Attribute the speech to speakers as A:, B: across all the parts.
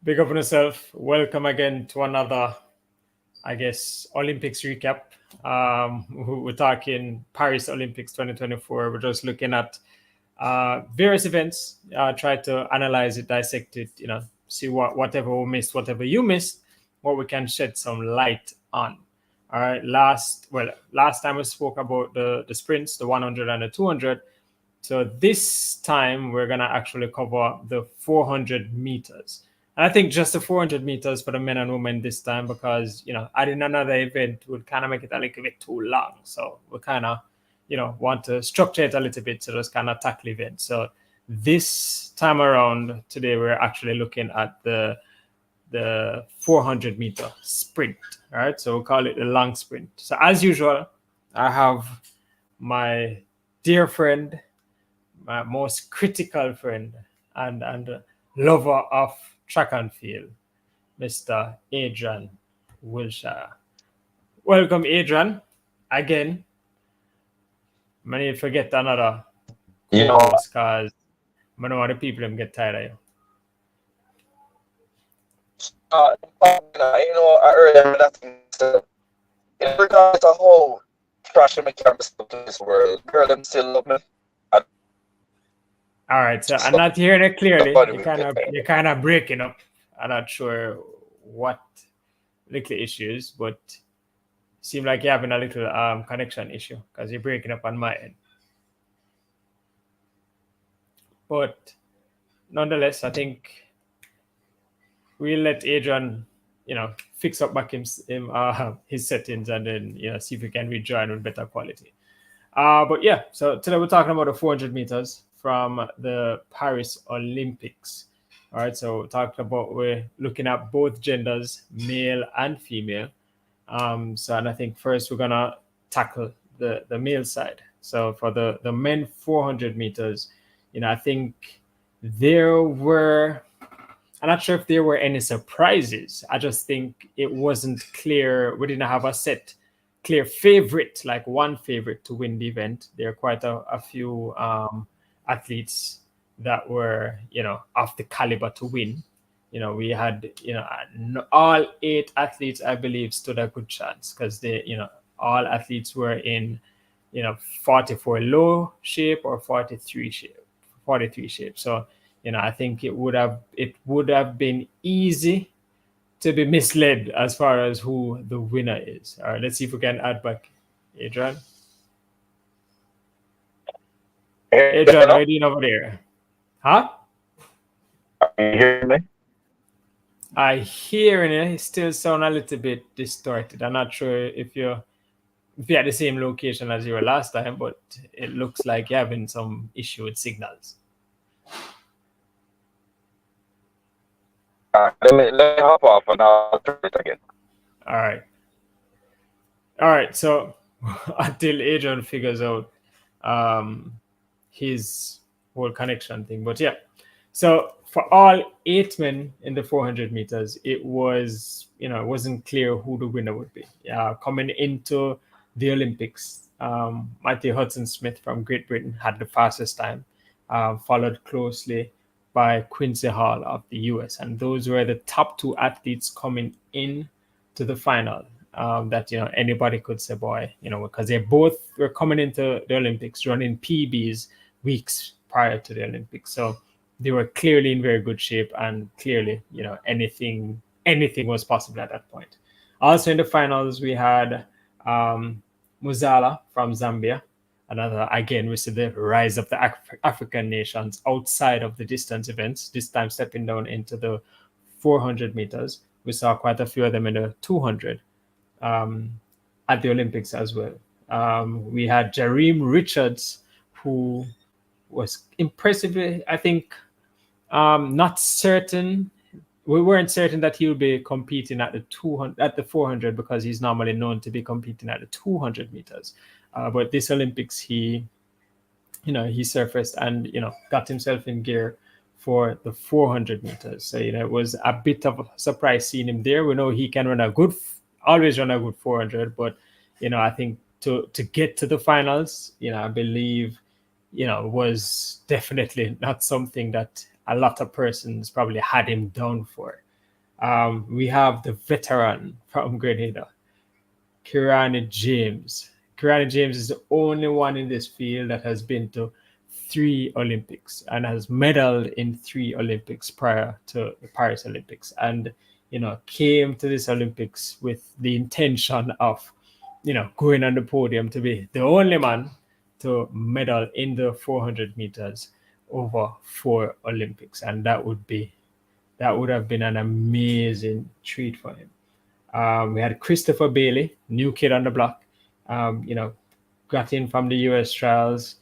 A: Big up on yourself. Welcome again to another, I guess, Olympics recap. We're talking Paris Olympics 2024. We're just looking at various events, try to analyze it, dissect it, see whatever we missed, whatever you missed, what we can shed some light on. All right. Last time we spoke about the sprints, the 100 and the 200. So this time we're gonna actually cover the 400 meters. And I think just the 400 meters for the men and women this time because adding another event would kind of make it a little bit too long. So we kind of want to structure it a little bit to just kind of tackle events. So this time around today we're actually looking at the 400 meter sprint. All right, so we'll call it the long sprint. So as usual, I have my dear friend, my most critical friend and lover of track and field, Mr. Adrian Wilshire. Welcome, Adrian. Again, I need to forget another co-host because I don't want the people them get tired of you.
B: I heard that in regards to how trash and mechanics in this world, girl, them still love me.
A: All right, so I'm not hearing it clearly. You're kind of breaking up. I'm not sure what little issues, but seem like you're having a little connection issue because you're breaking up on my end. But nonetheless, I think we'll let Adrian, fix up back his settings and then see if we can rejoin with better quality. But yeah, so today we're talking about the 400 meters from the Paris Olympics. All right, so we're looking at both genders, male and female. And I think first we're gonna tackle the male side. So for the men 400 meters, I think I'm not sure if there were any surprises. I just think it wasn't clear. We didn't have a clear favorite, like one favorite to win the event. There are quite a few athletes that were, of the caliber to win. We had, all 8 athletes, I believe, stood a good chance because all athletes were in, 44 low shape or 43 shape. So, I think it would have been easy to be misled as far as who the winner is. All right, let's see if we can add back Adrian. Adrian, are you doing over there? Huh?
B: Are you hearing me?
A: I hear it still sound a little bit distorted. I'm not sure if you're at the same location as you were last time, but it looks like you're having some issue with signals.
B: Let me hop off and I'll try it again.
A: All right. So until Adrian figures out his whole connection thing, but yeah. So for all 8 men in the 400 meters, it was it wasn't clear who the winner would be. Coming into the Olympics, Matthew Hudson-Smith from Great Britain had the fastest time, followed closely by Quincy Hall of the US. And those were the top 2 athletes coming in to the final that, anybody could say, boy, because they both were coming into the Olympics running PBs weeks prior to the Olympics. So they were clearly in very good shape and clearly, anything was possible at that point. Also in the finals, we had Muzala from Zambia. Another, again, we see the rise of the African nations outside of the distance events, this time stepping down into the 400 meters. We saw quite a few of them in the 200 at the Olympics as well. We had Jareem Richards, who was impressively, I think, not certain. We weren't certain that he would be competing at the 400 because he's normally known to be competing at the 200 meters. But this Olympics, he surfaced and, got himself in gear for the 400 meters. So, it was a bit of a surprise seeing him there. We know he can always run a good 400, but, I think to get to the finals, I believe, was definitely not something that a lot of persons probably had him down for. We have the veteran from Grenada, Kirani James. Kirani James is the only one in this field that has been to 3 Olympics and has medaled in 3 Olympics prior to the Paris Olympics. And, came to this Olympics with the intention of, going on the podium to be the only man to medal in the 400 meters over 4 Olympics. And that would have been an amazing treat for him. We had Christopher Bailey, new kid on the block. Got in from the US trials,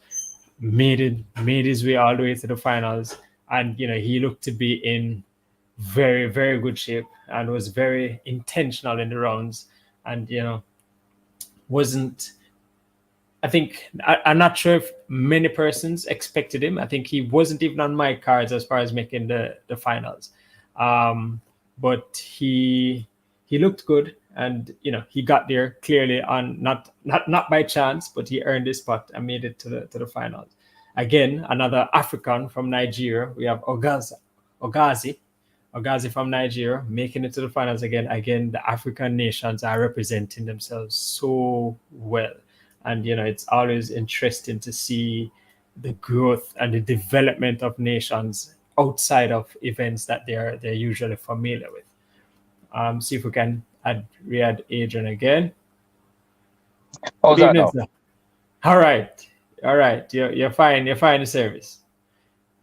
A: made his way all the way to the finals, and he looked to be in very, very good shape and was very intentional in the rounds, and wasn't. I think I'm not sure if many persons expected him. I think he wasn't even on my cards as far as making the finals, but he looked good, and he got there clearly on not by chance, but he earned his spot and made it to the finals. Again, another African from Nigeria. We have Ogazi from Nigeria making it to the finals again. Again, the African nations are representing themselves so well, and it's always interesting to see the growth and the development of nations outside of events that they're usually familiar with. See if we can add Adrian again.
B: How's
A: Good
B: that
A: evening,
B: now?
A: sir. All right, all right. You're fine. You're fine in service.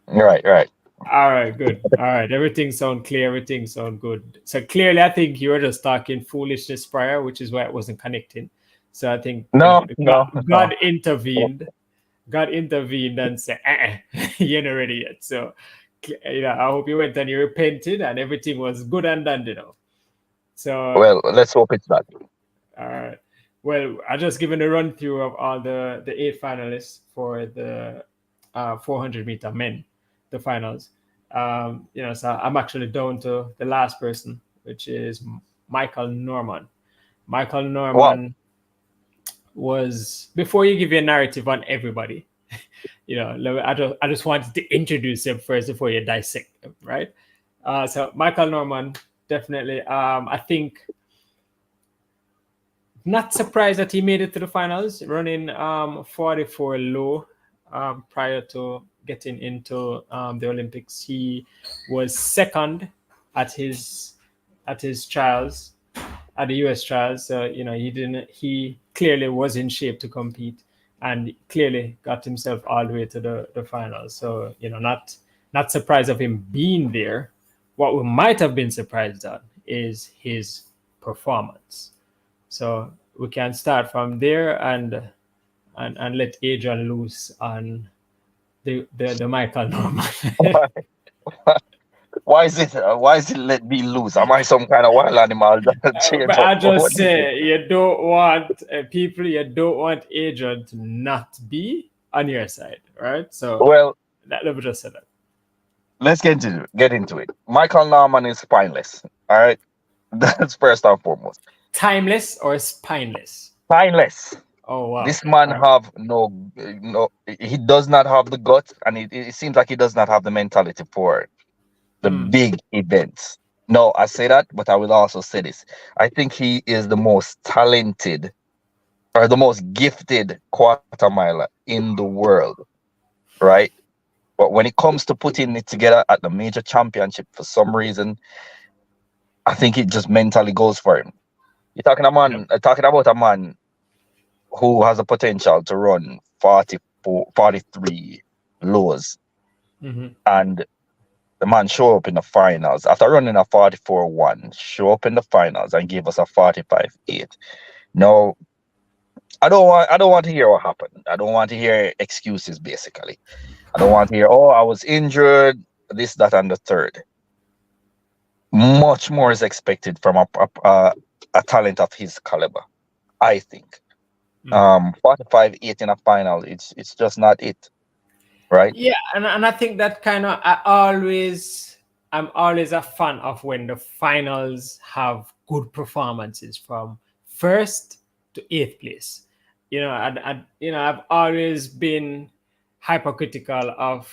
B: Right.
A: All right, good. All right, everything sound clear. Everything sound good. So clearly, I think you were just talking foolishness prior, which is why it wasn't connecting. So I think
B: No, no,
A: God
B: no.
A: intervened. God intervened and said, "You're not ready yet." So, I hope you went and you repented, and everything was good and done. So,
B: Well, let's hope it's that.
A: uh, well, I just given a run through of all the 8 finalists for the 400-meter men, the finals. So I'm actually down to the last person, which is Michael Norman. Michael
B: Wow.
A: Norman was, before you give your narrative on everybody, I just wanted to introduce him first before you dissect him, right? So Michael Norman, definitely. I think not surprised that he made it to the finals, running 44 low prior to getting into the Olympics. He was second at his trials, at the US trials. So he clearly was in shape to compete, and clearly got himself all the way to the finals. So not surprised of him being there. What we might have been surprised on is his performance. So we can start from there and let Adrian loose on the Michael Norman.
B: Why is it let me loose? Am I some kind of wild animal that change
A: But
B: up?
A: I
B: What
A: just
B: is it?
A: say you don't want Adrian to not be on your side, right? So
B: Well,
A: let me just say that.
B: let's get into it. Michael Norman is spineless. All right, that's first and foremost.
A: Timeless or spineless?
B: Spineless.
A: Oh wow.
B: This man
A: All right.
B: have no. He does not have the guts, and it seems like he does not have the mentality for the
A: Mm,
B: big events. No, I say that, but I will also say this. I think he is the most talented or the most gifted quarter miler in the world, right? But when it comes to putting it together at the major championship, for some reason, I think it just mentally goes for him. You're
A: yeah.
B: talking about a man who has a potential to run 44, 43 lows,
A: Mm-hmm.
B: and the man show up in the finals after running a 44-1, show up in the finals and give us a 45-8. No, I don't want to hear what happened. I don't want to hear excuses basically. I don't want to hear, oh, I was injured, this, that, and the third. Much more is expected from a talent of his caliber, I think.
A: Mm-hmm.
B: 45-8 in a final, it's just not it, right?
A: Yeah, and I think that kind of I'm always a fan of when the finals have good performances from first to eighth place. I've always been hypercritical of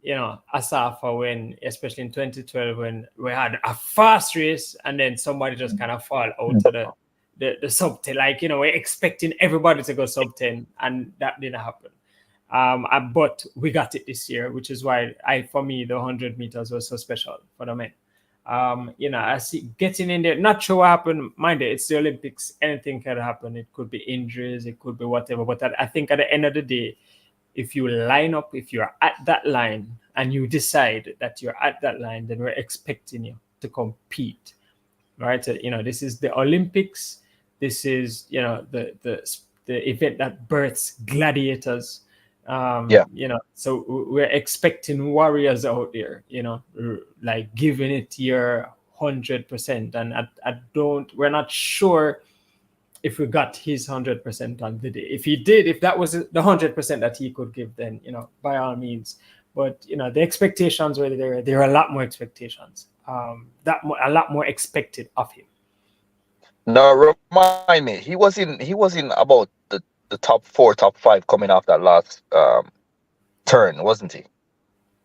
A: Asafa, when especially in 2012 when we had a fast race and then somebody just kind of fall out of the sub 10. Like, we're expecting everybody to go sub 10 and that didn't happen. But we got it this year, which is why for me, the 100 meters was so special for the men. I see getting in there, not sure what happened. Mind you, it's the Olympics. Anything can happen. It could be injuries, it could be whatever. But I think at the end of the day, if you line up, if you're at that line and you decide that you're at that line, then we're expecting you to compete, right? So, this is the Olympics. This is, the event that births gladiators.
B: Yeah.
A: So we're expecting warriors out there, like giving it your 100%. And we're not sure if we got his 100% on the day. If he did, if that was the 100% that he could give, then, by all means. But, the expectations were there. There are a lot more expectations. A lot more expected of him.
B: Now remind me, he was in about the top four, top five coming off that last turn, wasn't he?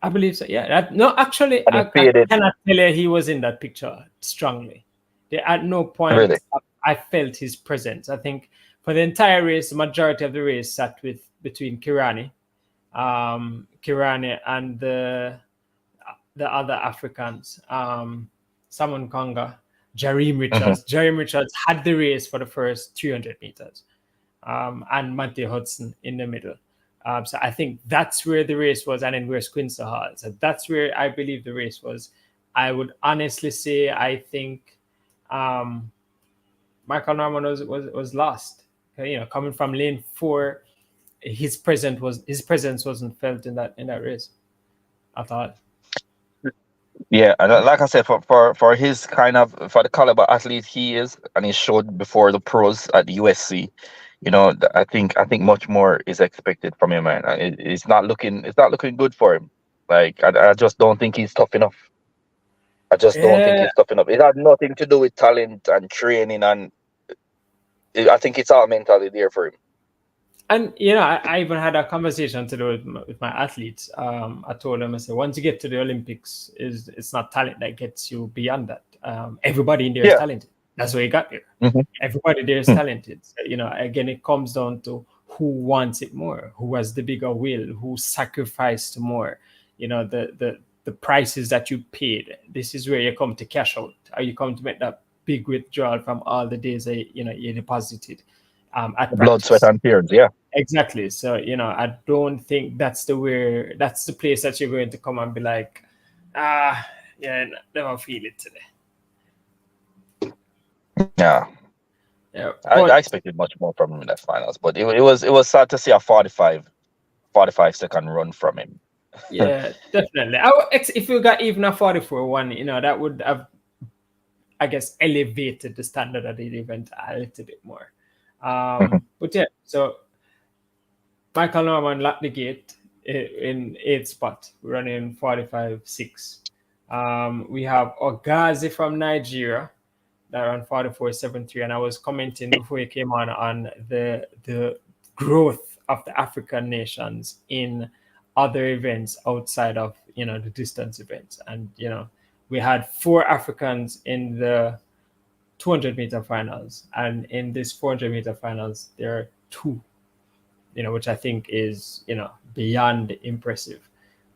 A: I believe so. Yeah. No, actually,
B: And he
A: I
B: faded.
A: cannot tell you he was in that picture strongly. At no point
B: Really?
A: I felt his presence. I think for the entire race, the majority of the race sat between Kirani and the other Africans, Simon Konga, Jareem
B: Hmm.
A: Richards. Jareem Richards had the race for the first 300 meters, and Matthew Hudson in the middle. So I think that's where the race was, and then where's Quincy Hall. So that's where I believe the race was. I would honestly say I think um, Michael Norman was lost. Coming from lane 4, his presence wasn't felt in that race. I thought.
B: Yeah, and like I said, for his kind of for the caliber athlete he is, and he showed before the pros at the USC, I think much more is expected from him, man. It's not looking good for him. Like I just don't think he's tough enough. I just don't think
A: Yeah,
B: he's tough enough. It had nothing to do with talent and training, and I think it's all mentally there for him.
A: and I even had a conversation to do with my athletes. I told them, I said, once you get to the Olympics, it's not talent that gets you beyond that. Everybody in there is
B: Yeah.
A: talented. That's why you got there.
B: Hmm.
A: Everybody there is talented. So, again, it comes down to who wants it more, who has the bigger will, who sacrificed more. The prices that you paid. This is where you come to cash out. Or you come to make that big withdrawal from all the days that you deposited at
B: Blood, sweat,
A: practice.
B: and tears. Yeah.
A: Exactly. So, I don't think that's the place that you're going to come and be like, yeah, never feel it today.
B: Yeah.
A: Yeah.
B: I
A: But
B: expected much more from him in that finals, but it was sad to see a 45 second run from him.
A: yeah, definitely. If you got even a 44 one, that would have, I guess, elevated the standard of the event a little bit more. But yeah, so Michael Norman locked the gate in eighth spot, running 45.6. We have Ogazi from Nigeria that ran 44.73, and I was commenting before he came on the growth of the African nations in other events outside of the distance events, and we had 4 Africans in the 200-meter finals, and in this 400-meter finals there are 2, which I think is beyond impressive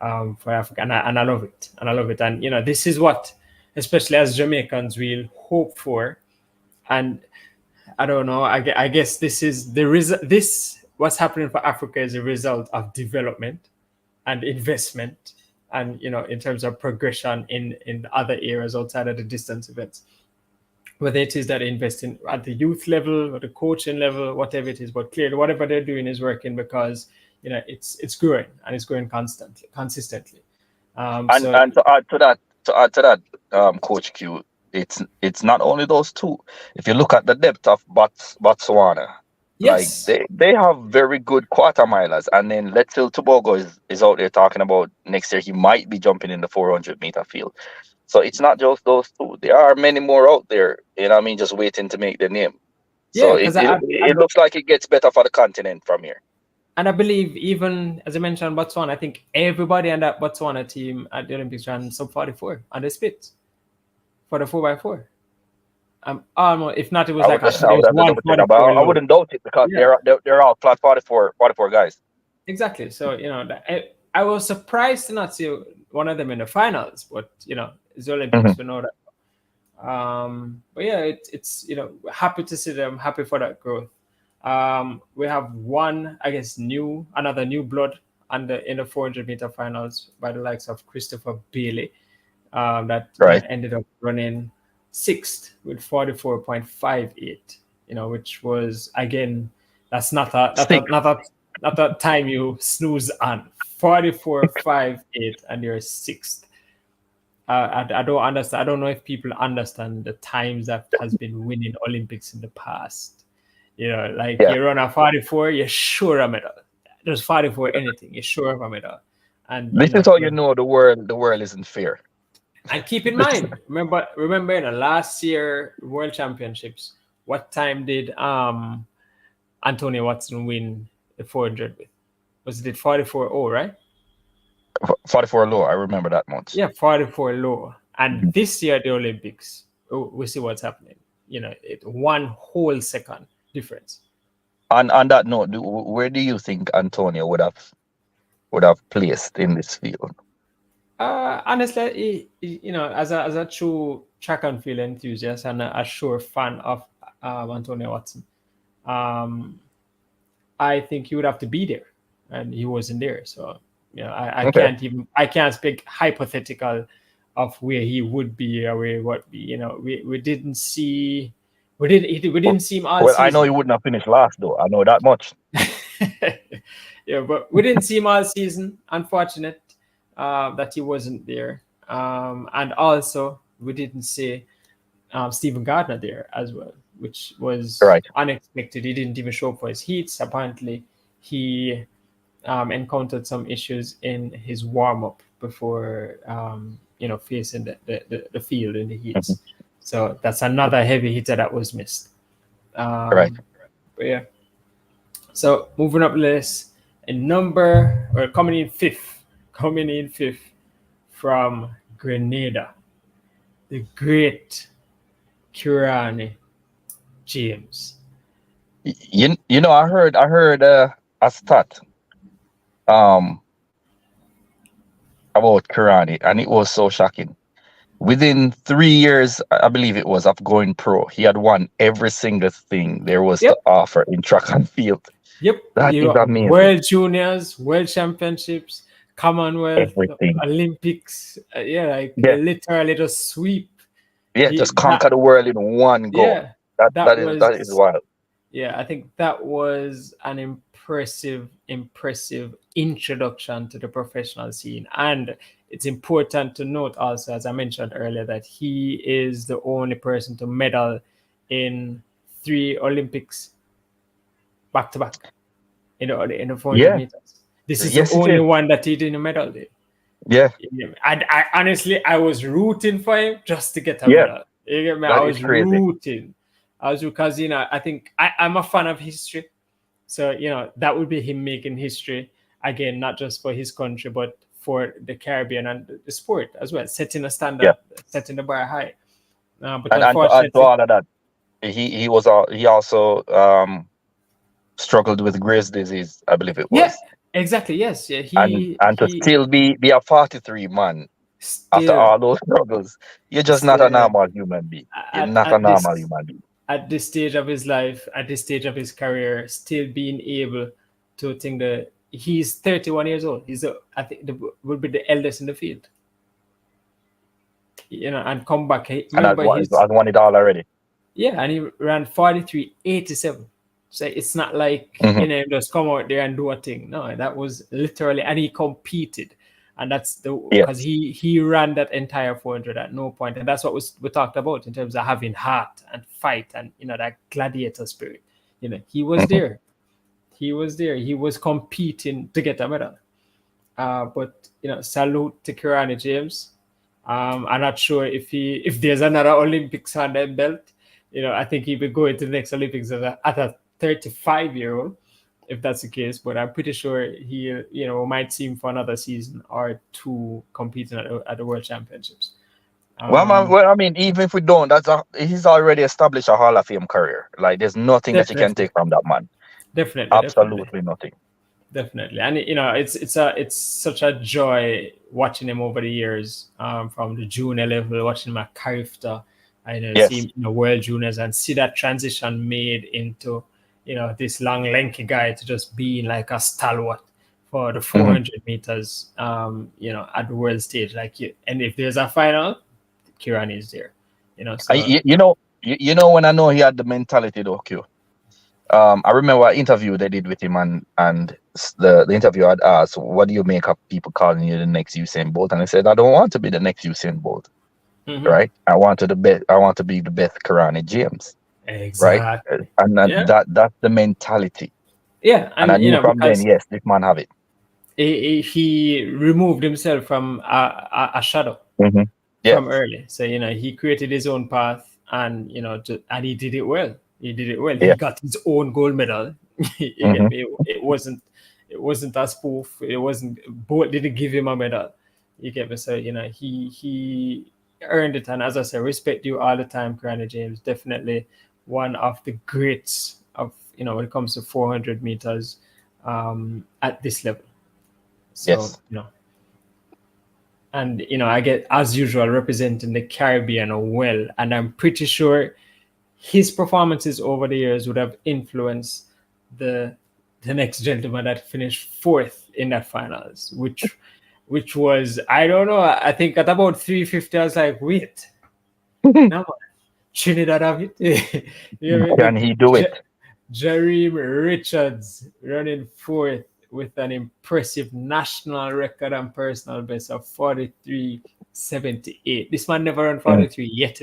A: for Africa, and I love it, and this is what, especially as Jamaicans, we'll hope for, and I don't know. I guess this is this what's happening for Africa is a result of development and investment, and in terms of progression in other areas outside of the distance events. Whether it is that they invest in at the youth level or the coaching level, whatever it is, but clearly whatever they're doing is working because it's growing and it's growing consistently.
B: And
A: So
B: and to add to that, Coach Q, it's not only those two. If you look at the depth of Botswana, like
A: yes,
B: they have very good quarter milers, and then Let's Tobago is out there talking about next year he might be jumping in the 400-meter field. So it's not just those two. There are many more out there, what I mean, just waiting to make the name.
A: yeah,
B: So
A: because
B: it
A: I
B: looks like it gets better for the continent from here.
A: And I believe even as I mentioned, Botswana, I think everybody on that Botswana team at the Olympics ran sub 44 on the split for the 4x4. Almost, if not, it was
B: I
A: like
B: would
A: actually
B: I
A: there
B: would
A: was
B: have to
A: one
B: double check that, but
A: 44
B: I
A: low.
B: wouldn't doubt it because
A: Yeah,
B: they're all flat 44 guys.
A: exactly. So I was surprised to not see one of them in the finals, but it's the
B: Hmm.
A: Olympics. We know that. But yeah, it's happy to see them, happy for that growth. We have one, I guess, another new blood in the 400-meter finals by the likes of Christopher Bailey, that
B: Right.
A: ended up running sixth with 44.58. Which was again, that's
B: Six.
A: not a time you snooze on. 44.58, and you're sixth. I don't understand. I don't know if people understand the times that has been winning Olympics in the past. Like
B: Yeah.
A: you run a 44, you're sure a medal. There's 44 anything, you're sure of a medal. And
B: This is how you know the world isn't fair.
A: and keep in mind, remember in the last year World Championships, what time did Antonio Watson win the 400 with? Was it 44.0, right?
B: 44 low. I remember that much.
A: Yeah, 44 low. And
B: Mhm.
A: this year, the Olympics, we see what's happening. It one whole second difference.
B: And on that note, where do you think Antonio would have placed in this field?
A: Honestly, as a true track and field enthusiast and a sure fan of Antonio Watson, um, I think he would have to be there, and he wasn't there. So
B: Okay.
A: I can't speak hypothetical of where he would be or where he would be. We didn't see we
B: Well,
A: didn't see him all
B: well, I know he
A: season.
B: wouldn't have finished last though. I know that much.
A: Yeah, but we didn't see him all season. Unfortunate that he wasn't there, and also we didn't see Stephen Gardner there as well, which was
B: Right.
A: unexpected. He didn't even show up for his heats. Apparently, he encountered some issues in his warm up before facing the field in the
B: Mhm.
A: heats. So that's another heavy hitter that was missed.
B: Right.
A: But yeah. So moving up the list, in number or coming in fifth from Grenada, the great Kirani James.
B: I heard a stat um about Karani, and it was so shocking. Within 3 years, I believe it was, of going pro, he had won every single thing there was to
A: Yep,
B: offer in track and field.
A: yep.
B: That
A: You
B: is
A: got
B: amazing.
A: World Juniors, World Championships, Commonwealth,
B: Everything.
A: Olympics. Yeah, like
B: Yeah.
A: literally just sweep.
B: Yeah.
A: He
B: Just
A: that
B: conquer the world in one go.
A: Yeah,
B: That
A: that
B: that is that is
A: was
B: wild.
A: yeah. I think that was an impressive introduction to the professional scene, and it's important to note also, as I mentioned earlier, that he is the only person to medal in three Olympics back to back in the 400
B: Yeah.
A: meters. This is the
B: Yes, it
A: only
B: is.
A: one that he didn't medal in.
B: Yeah.
A: I honestly, I was rooting for him just to get a
B: Yeah.
A: medal. You get me? I
B: That is
A: was
B: crazy.
A: rooting. I was because I think I'm a fan of history, so that would be him making history again, not just for his country, but for the Caribbean and the sport as well, setting a
B: Yeah.
A: standard, setting the bar high. But
B: And to
A: unfortunately,
B: all of that, he also struggled with Graves' disease, I believe it
A: yeah,
B: was.
A: exactly, yes, yeah,
B: And to
A: he
B: still be a 43 man after
A: still
B: all those struggles, you're just not a
A: still
B: normal human being. You're
A: at
B: not a
A: at
B: normal
A: this
B: human being.
A: at this stage of his life, at this stage of his career, still being able to think that he's 31 years old. I think will be the eldest in the field. And come back.
B: And
A: Remember,
B: I've won it all already.
A: yeah, and he ran 43.87. So it's not like
B: Hmm.
A: him just come out there and do a thing. No, that was literally, and he competed, and that's the because
B: Yes.
A: he ran that entire 400 at no point, and that's what we talked about in terms of having heart and fight and that gladiator spirit. He was
B: Hmm.
A: there. He was there. He was competing to get a medal. But salute to Kirani James. I'm not sure if there's another Olympics on that belt. I think he will go into the next Olympics at a 35-year-old. if that's the case, but I'm pretty sure he, we might see him for another season or two competing at the World Championships.
B: Well, man,
A: Um,
B: well, I mean, even if we don't, he's already established a Hall of Fame career. Like, there's nothing that you can
A: definitely,
B: take from that man.
A: definitely.
B: Absolutely nothing.
A: Definitely, and it's such a joy watching him over the years, from the junior level, watching him at Carifta, I see
B: Yes.
A: him in the World Juniors and see that transition made into this long lanky guy to just being like a stalwart for the
B: Hmm.
A: 400 meters, at the world stage. Like, and if there's a final, Kiran is there, so
B: When I know he had the mentality though, Q. I remember an interview they did with him, and the interviewer had asked, "What do you make of people calling you the next Usain Bolt?" And he said, "I don't want to be the next Usain Bolt,
A: mhm,
B: right? I want to the best. I want to be the best Karani James, right?
A: exactly,
B: And
A: yeah,
B: that's the mentality.
A: yeah,
B: And I
A: and
B: knew from then,
A: because
B: yes, this man have it.
A: he removed himself from a shadow
B: Hmm.
A: from
B: Yes,
A: early. So he created his own path, and and he did it well. He did it well. He
B: yeah,
A: got his own gold medal. You get
B: hmm,
A: me? It wasn't a spoof. It wasn't Bolt didn't give him a medal. You get me? So he earned it, and as I said, respect you all the time, Granny James. Definitely one of the greats of when it comes to 400 meters, at this level. So
B: yes,
A: and I get, as usual, representing the Caribbean well, and I'm pretty sure his performances over the years would have influenced the next gentleman that finished fourth in that finals, which was, I don't know, I think at about 350 I was like, wait, no man, Trinidad have it.
B: can he do it?
A: Jeremy Richards running fourth with an impressive national record and personal best of 43.78. This man never run
B: Mm,
A: 43 yet,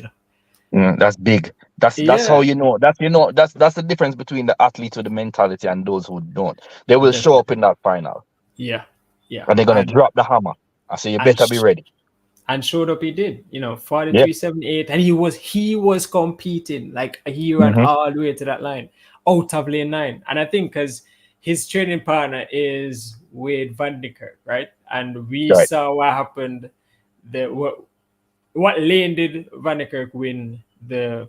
B: that's big. That's how
A: Yeah,
B: you know. That's the difference between the athletes with the mentality and those who don't. They will show up
A: definitely.
B: in that final,
A: Yeah, yeah.
B: and they're gonna
A: And
B: drop the hammer. I say you
A: and
B: better be ready.
A: and showed up he did,
B: Yeah.
A: 43.78, and he was competing, like he ran
B: Hmm.
A: all the way to that line out of lane 9. And I think because his training partner is Wade Van de Kerk, right? And we
B: Right.
A: saw what happened. What lane did Van de Kerk win the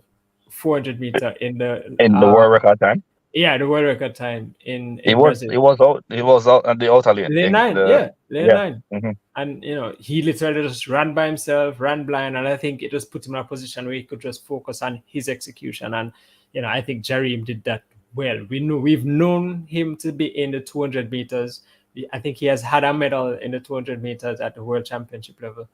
A: 400 meter in the
B: In the world record time.
A: yeah, the world record time in
B: He
A: in
B: was
A: Brazil?
B: he was out he was out at the outer lane.
A: Lane 9,
B: The
A: yeah, lane
B: yeah.
A: 9.
B: Hmm.
A: And he literally just ran by himself, ran blind, and I think it just put him in a position where he could just focus on his execution. And I think Jareem did that well. We've known him to be in the 200 meters. I think he has had a medal in the 200 meters at the World Championship level.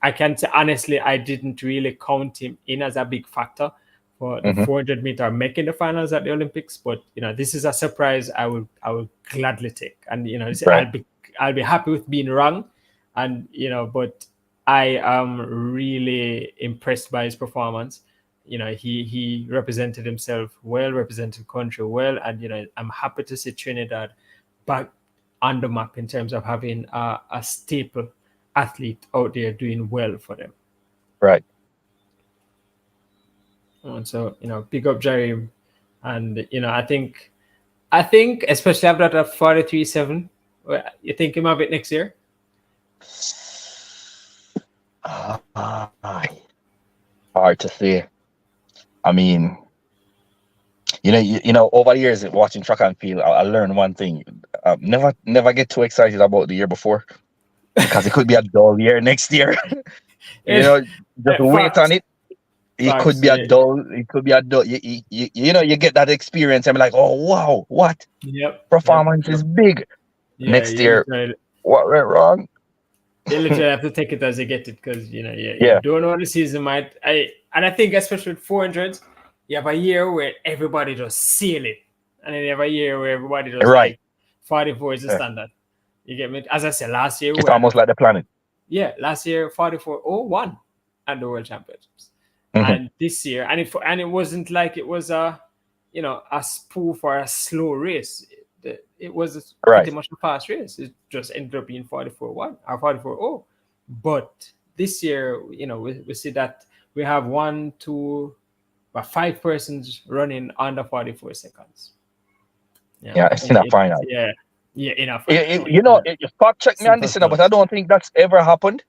A: I can say honestly, I didn't really count him in as a big factor for the
B: Hmm.
A: 400-meter making the finals at the Olympics. But this is a surprise I will gladly take. And
B: Right.
A: I'll be happy with being wrong, and but I am really impressed by his performance. He represented himself well, represented country well, and I'm happy to see Trinidad back on the map in terms of having a staple athlete out there doing well for them.
B: Right.
A: And so pick up Jerry, and I think especially after that 43.7, you think him of it next year?
B: Ah, hard to say. I mean, over the years watching track and field, I learned one thing: never get too excited about the year before because it could be a dull year next year. you know, just wait on
A: Facts,
B: it. It could
A: facts.
B: be a dull. It could be a dull. You get that experience and be like, oh wow, what
A: Yep, yep,
B: performance is
A: yep.
B: big
A: Yeah,
B: next year? What went wrong?
A: you literally have to take it as you get it, because you
B: Yeah,
A: don't know what the season might. I think especially with 400s, you have a year where everybody just seal it, and then you have a year where everybody just
B: right.
A: like 44 is the
B: Yeah.
A: standard. You get me? As I said, last year
B: It's
A: we had
B: almost like the planet.
A: last year 44.01 at the World Championships,
B: Hmm.
A: and this year, and it wasn't like it was a spoof or a slow race. It was pretty
B: Right.
A: much a fast race. It just ended up being 44.1 or 44.0. But this year, we see that we have one, two, five persons running under 44 seconds.
B: Yeah, it's in a final.
A: Yeah, in a final.
B: You fact check me on this, but I don't think that's ever happened.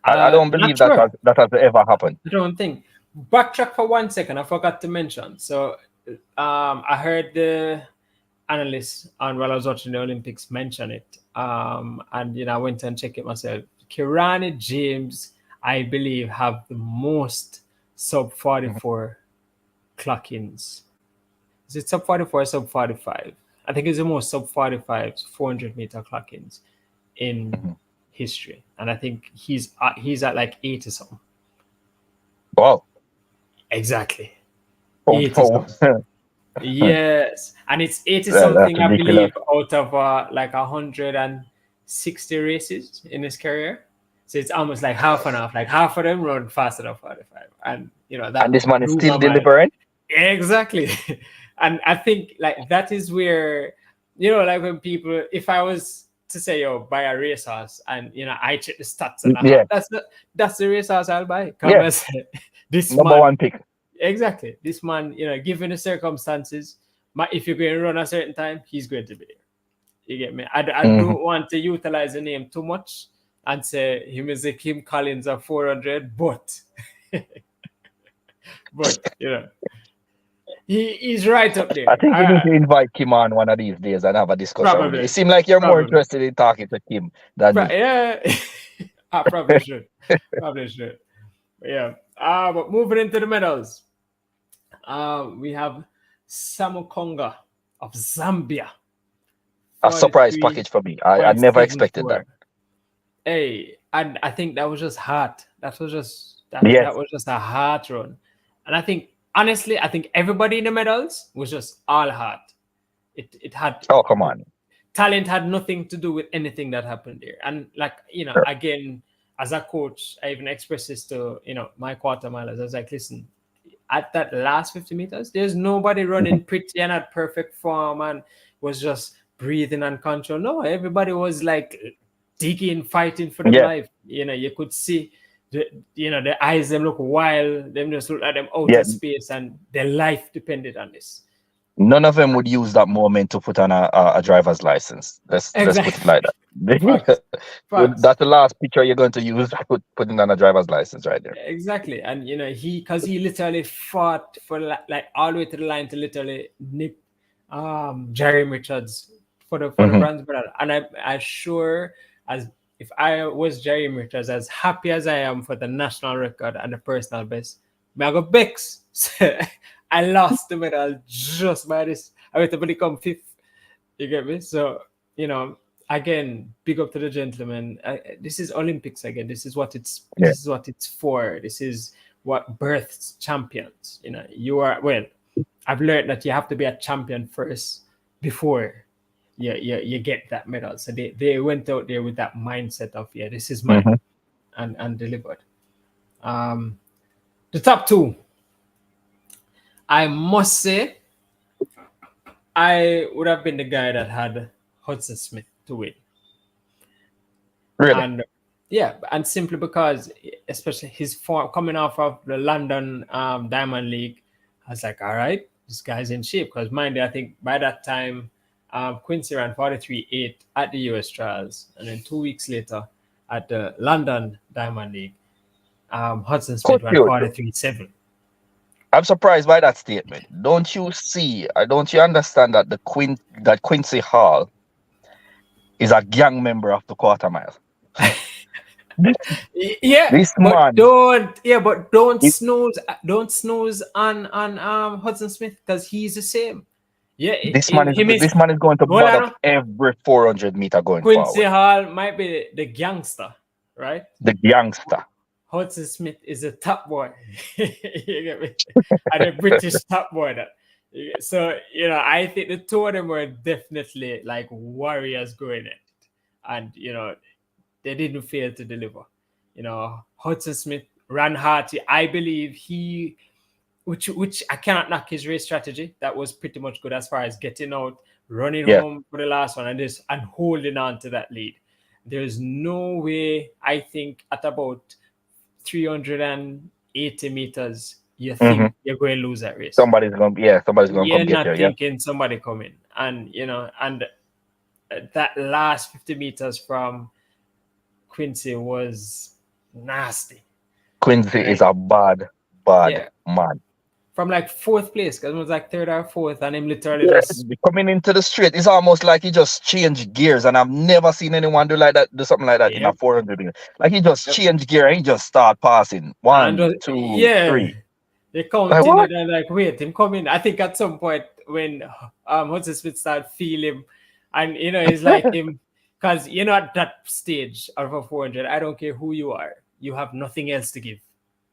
B: I don't
A: Not
B: believe that
A: sure.
B: has ever happened.
A: I don't think. Backtrack for 1 second. I forgot to mention. So, I heard the analyst on while I was watching the Olympics mention it. And I went and checked it myself. Kirani James, I believe, have the most sub
B: Mhm,
A: 44 clock-ins. Is it sub 44 or sub 45? I think it's the most sub 45 400-meter clock-ins in
B: mhm.
A: history, and I think he's at like 80 something.
B: Wow.
A: Exactly,
B: Oh,
A: 80
B: oh.
A: something. Yes, and it's 80
B: That's
A: something, I
B: ridiculous.
A: believe, out of like 160 races in his career. So it's almost like half and half. Like half of them run faster than 45, and
B: And
A: that
B: this man is
A: blew
B: still
A: my mind.
B: delivering.
A: Exactly. And I think like that is where, like when people, if I was to say, yo, buy a racehorse and, I check the stats and
B: Yeah,
A: that's the racehorse I'll buy. Come
B: yeah.
A: and say, this
B: Number
A: man,
B: one pick.
A: exactly. This man, given the circumstances, if you're going to run a certain time, he's going to be there. You get me? I
B: Mhm.
A: don't want to utilize the name too much and say him is a Kim Collins of 400, but, but, he's right up
B: I
A: there.
B: think you need to invite Kim on one of these days and have a discussion with him. It
A: Probably,
B: seems like you're more
A: probably,
B: interested in talking to Kim than me.
A: yeah. I probably should, probably should. But yeah. But moving into the medals, we have Samukonga of Zambia,
B: A surprise
A: 43.74.
B: package for me. I never expected that.
A: Hey, and I think that was just hard. That was just that
B: Yes.
A: was just a hard run, and I think honestly, I think everybody in the medals was just all hard. It had
B: Oh, come on.
A: talent had nothing to do with anything that happened there. And like,
B: Sure.
A: again, as a coach, I even expressed this to, my quarter milers. I was like, listen, at that last 50 meters, there's nobody
B: Mhm.
A: running pretty and at perfect form and was just breathing and control. No, everybody was like digging, fighting for them
B: Yeah.
A: life. You could see the eyes them look wild, them just look at them out
B: Yeah.
A: of space and their life depended on this.
B: None of them would use that moment to put on a driver's license. Let's put it
A: Exactly.
B: like
A: Facts.
B: that.
A: Facts.
B: That's the last picture you're going to use putting on a driver's license right there.
A: Exactly, and because he literally fought for like all the way to the line to literally nip Jerry Richards for the
B: Hmm.
A: bronze medal, and I sure as if I was Jerry Richards, as happy as I am for the national record and the personal best, may I go Bex. I lost the medal just by this. I went to become fifth. You get me? So, you know, again, big up to the gentleman. This is Olympics again. This is what it's.
B: Yeah.
A: This is what it's for. This is what births champions. You are well. I've learned that you have to be a champion first before you get that medal. So they went out there with that mindset of this is mine,
B: Hmm.
A: and delivered. Um, the top two, I must say, I would have been the guy that had Hudson Smith to win.
B: Really?
A: And yeah, and simply because, especially his form coming off of the London Diamond League, I was like, all right, this guy's in shape. Because mind you, I think by that time, Quincy ran 43.8 at the US trials, and then 2 weeks later at the London Diamond League, Hudson Smith
B: Coach
A: ran
B: you.
A: 43.7.
B: I'm surprised by that statement. Don't you see? Don't you understand that that Quincy Hall is a gang member of the quarter mile? This,
A: Yeah,
B: this
A: but
B: man,
A: don't
B: is,
A: snooze, on Hudson Smith because he's the same. Yeah, him is.
B: this man is going to
A: Hold
B: bud up
A: on.
B: every 400-meter going
A: Quincy
B: forward.
A: Hall might be the gangster, right?
B: The youngster.
A: Hudson Smith is a top boy. You get me? And a British top boy. So I think the two of them were definitely like warriors going at it, and they didn't fail to deliver. Hudson Smith ran hard. I believe which I cannot knock his race strategy. That was pretty much good as far as getting out, running
B: Yeah.
A: home for the last one, and holding on to that lead. There's no way I think at about 380 meters you
B: Hmm.
A: think you're going to lose that race.
B: Somebody's gonna
A: You're
B: come get
A: not
B: you. Yeah.
A: thinking somebody coming. And, and that last 50 meters from Quincy was nasty.
B: Quincy is
A: Like,
B: a bad
A: yeah,
B: man.
A: from like fourth place, because it was like third or fourth, and him literally
B: Yeah,
A: just,
B: coming into the straight, it's almost like he just changed gears, and I've never seen anyone do like that, do something like that in a
A: yep,
B: 400 meter. Like he just
A: yep.
B: changed gear and he just start passing
A: And
B: one, two,
A: yeah,
B: three.
A: they
B: Like
A: counting
B: what?
A: it and like, wait, him coming. I think at some point when Hudson Smith started feel him, and it's like him, because at that stage of a 400, I don't care who you are, you have nothing else to give.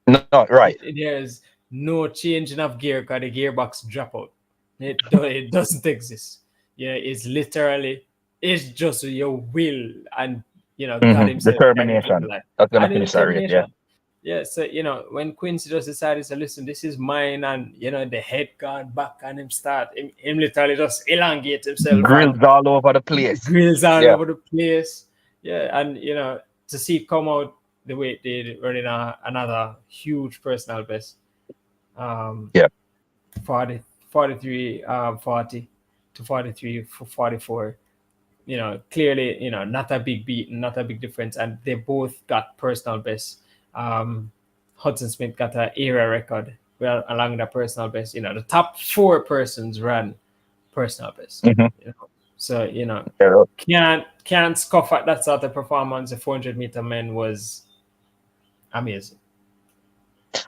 B: No, right.
A: There's no changing of gear because the gearbox drop out. It doesn't exist. It's literally, it's just your will and God Himself carrying you to
B: Determination.
A: life
B: That's gonna
A: and the
B: finish that race. Yeah.
A: determination. Yeah, so when Quincy just decided to listen, this is mine, and the head gone back and him literally just elongate himself
B: Grills
A: and
B: all over the place.
A: grills all
B: Yeah.
A: over the place. Yeah, and to see it come out the way it did, running another huge personal best, um,
B: Yeah.
A: 40, 43, 40 to 43 for 44. Clearly, not a big beat, not a big difference, and they both got personal best. Um, Hudson Smith got an era record, well, along the personal best. The top four persons ran personal best.
B: Hmm.
A: So
B: Yeah.
A: can't scoff at that sort of performance. The 400-meter men was amazing.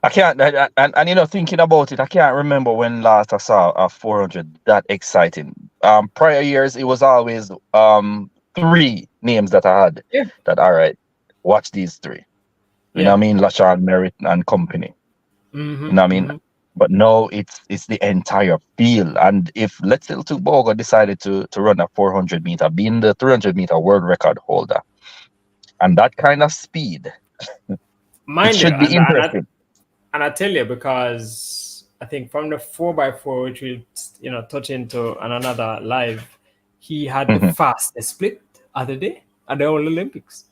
B: I can't, and thinking about it, I can't remember when last I saw a 400 that exciting. Prior years, it was always three names that I had
A: Yeah,
B: that, all right, watch these three. You know
A: yeah.
B: what I mean? Lachlan, Merritt, and company.
A: Mm-hmm,
B: You know what I mean?
A: mm-hmm.
B: But no, it's the entire field. And if Let's Little Bogo decided to run a 400 meter, being the 300 meter world record holder, and that kind of speed, it
A: Mind you,
B: should be interesting.
A: and I tell you, because I think from the 4x4, which we'll touch into on another live, he had the
B: Hmm.
A: fastest split other day at the All Olympics.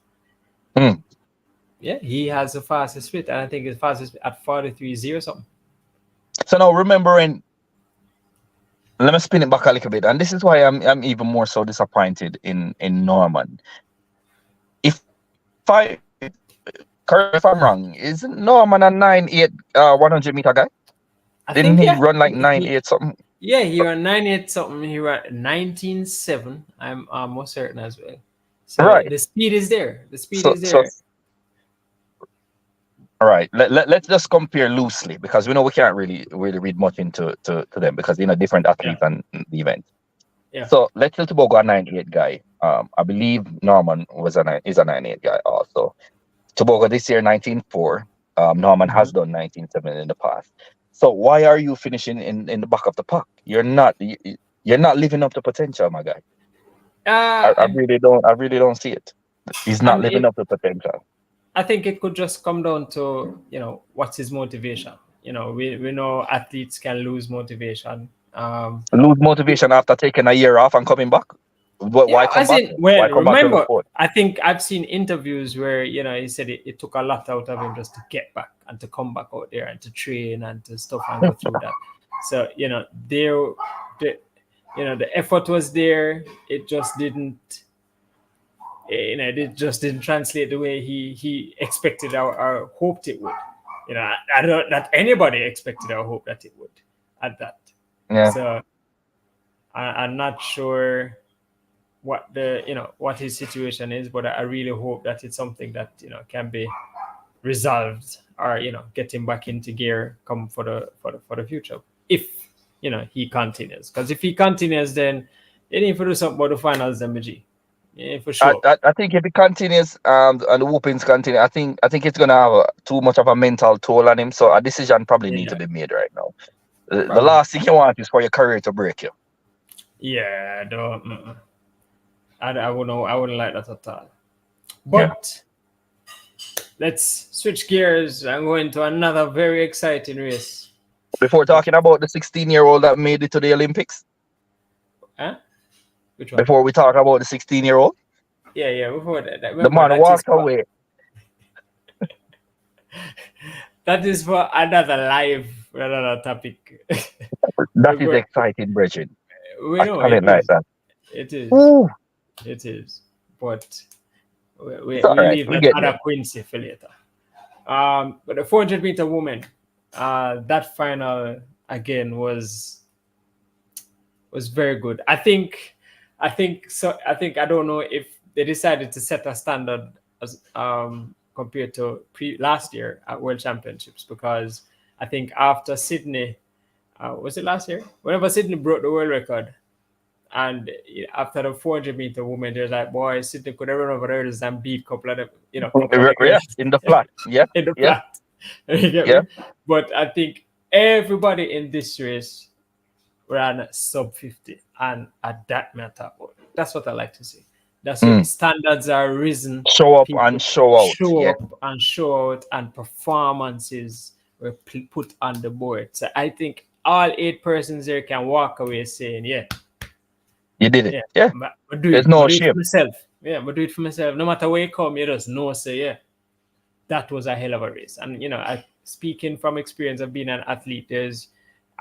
B: Mm.
A: Yeah, he has the fastest split, and I think his fastest at 43.0 something.
B: So now remembering, let me spin it back a little bit, and this is why I'm even more so disappointed in Norman. If I Correct me if I'm wrong, isn't Norman a 9.8 100 meter guy?
A: I
B: Didn't
A: think,
B: he
A: yeah,
B: run like 9.8 something?
A: yeah, he ran 9.8 something. He ran 19.7. I'm almost certain as well. So
B: Right.
A: the speed is there. The speed
B: So
A: is
B: so
A: there.
B: all right. Let's just compare loosely because we know we can't really read much into them because different
A: Yeah,
B: athletes and the event.
A: yeah.
B: So let's say Tobago a 9.8 guy. I believe Norman is a 9.8 guy also. Tobago this year 19.4. Norman
A: Mhm.
B: has done 19.7 in the past. So why are you finishing in the back of the pack? You're not living up to potential, my guy.
A: Uh,
B: I really don't see it. He's not
A: and
B: living
A: it,
B: up to potential.
A: I think it could just come down to what's his motivation. We know athletes can lose motivation.
B: Lose motivation after taking a year off and coming back. Why
A: Yeah,
B: come
A: as
B: back
A: in,
B: then?
A: well,
B: Why come back to the
A: remember,
B: sport?
A: I think I've seen interviews where he said it took a lot out of him just to get back and to come back out there and to train and to stuff and go through that. So there, the the effort was there. It just didn't. It just didn't translate the way he expected or hoped it would. I don't that anybody expected or hoped that it would at that.
B: Yeah.
A: So I'm not sure what what his situation is, but I really hope that it's something that can be resolved or get him back into gear come for the future if he continues, because if he continues then they need to do something about the finals then, yeah, for sure.
B: I think if it continues and the whoopings continue, I think it's gonna have too much of a mental toll on him. So a decision probably need to
A: Yeah,
B: be made right now. The
A: probably.
B: last thing you want is for your career to break you.
A: Yeah, don't, I wouldn't like that at all.
B: Yeah.
A: But let's switch gears and go into another very exciting race.
B: Before
A: which
B: talking about the 16-year-old that made it to the Olympics,
A: huh which one?
B: before we talk about the 16-year-old,
A: Yeah, before that,
B: the
A: remember
B: man
A: that is
B: walked away.
A: that is for another topic.
B: That is
A: we,
B: exciting, Bridget.
A: we
B: A
A: know
B: talent
A: it
B: like
A: is.
B: that.
A: It is.
B: Ooh,
A: It is. But
B: it's all
A: we
B: right.
A: leave
B: We
A: that
B: get there.
A: other Quincy for later. But the 400-meter woman, that final again was very good. I don't know if they decided to set a standard as compared to last year at World Championships, because I think after Sydney, was it last year? Whenever Sydney broke the world record, and after the 400-meter women, there's like, boy, Sydney could have run over there and beat couple of the
B: Yeah,
A: girls
B: in the flat. Yeah,
A: in the
B: yeah,
A: flat. You get
B: yeah.
A: me? But I think everybody in this race ran sub 50, and at that matter, that's what I like to see. That's it.
B: Mm.
A: Standards are risen.
B: Show up
A: People
B: and show out.
A: show
B: Yeah,
A: up and show out, and performances were put on the board. So I think all 8 persons there can walk away saying, yeah,
B: you did it.
A: yeah,
B: Yeah,
A: but do
B: there's
A: it.
B: no
A: But do it for
B: shame.
A: myself. Yeah, but do it for myself. No matter where you come, you just know, say, yeah, that was a hell of a race. And speaking from experience of being an athlete,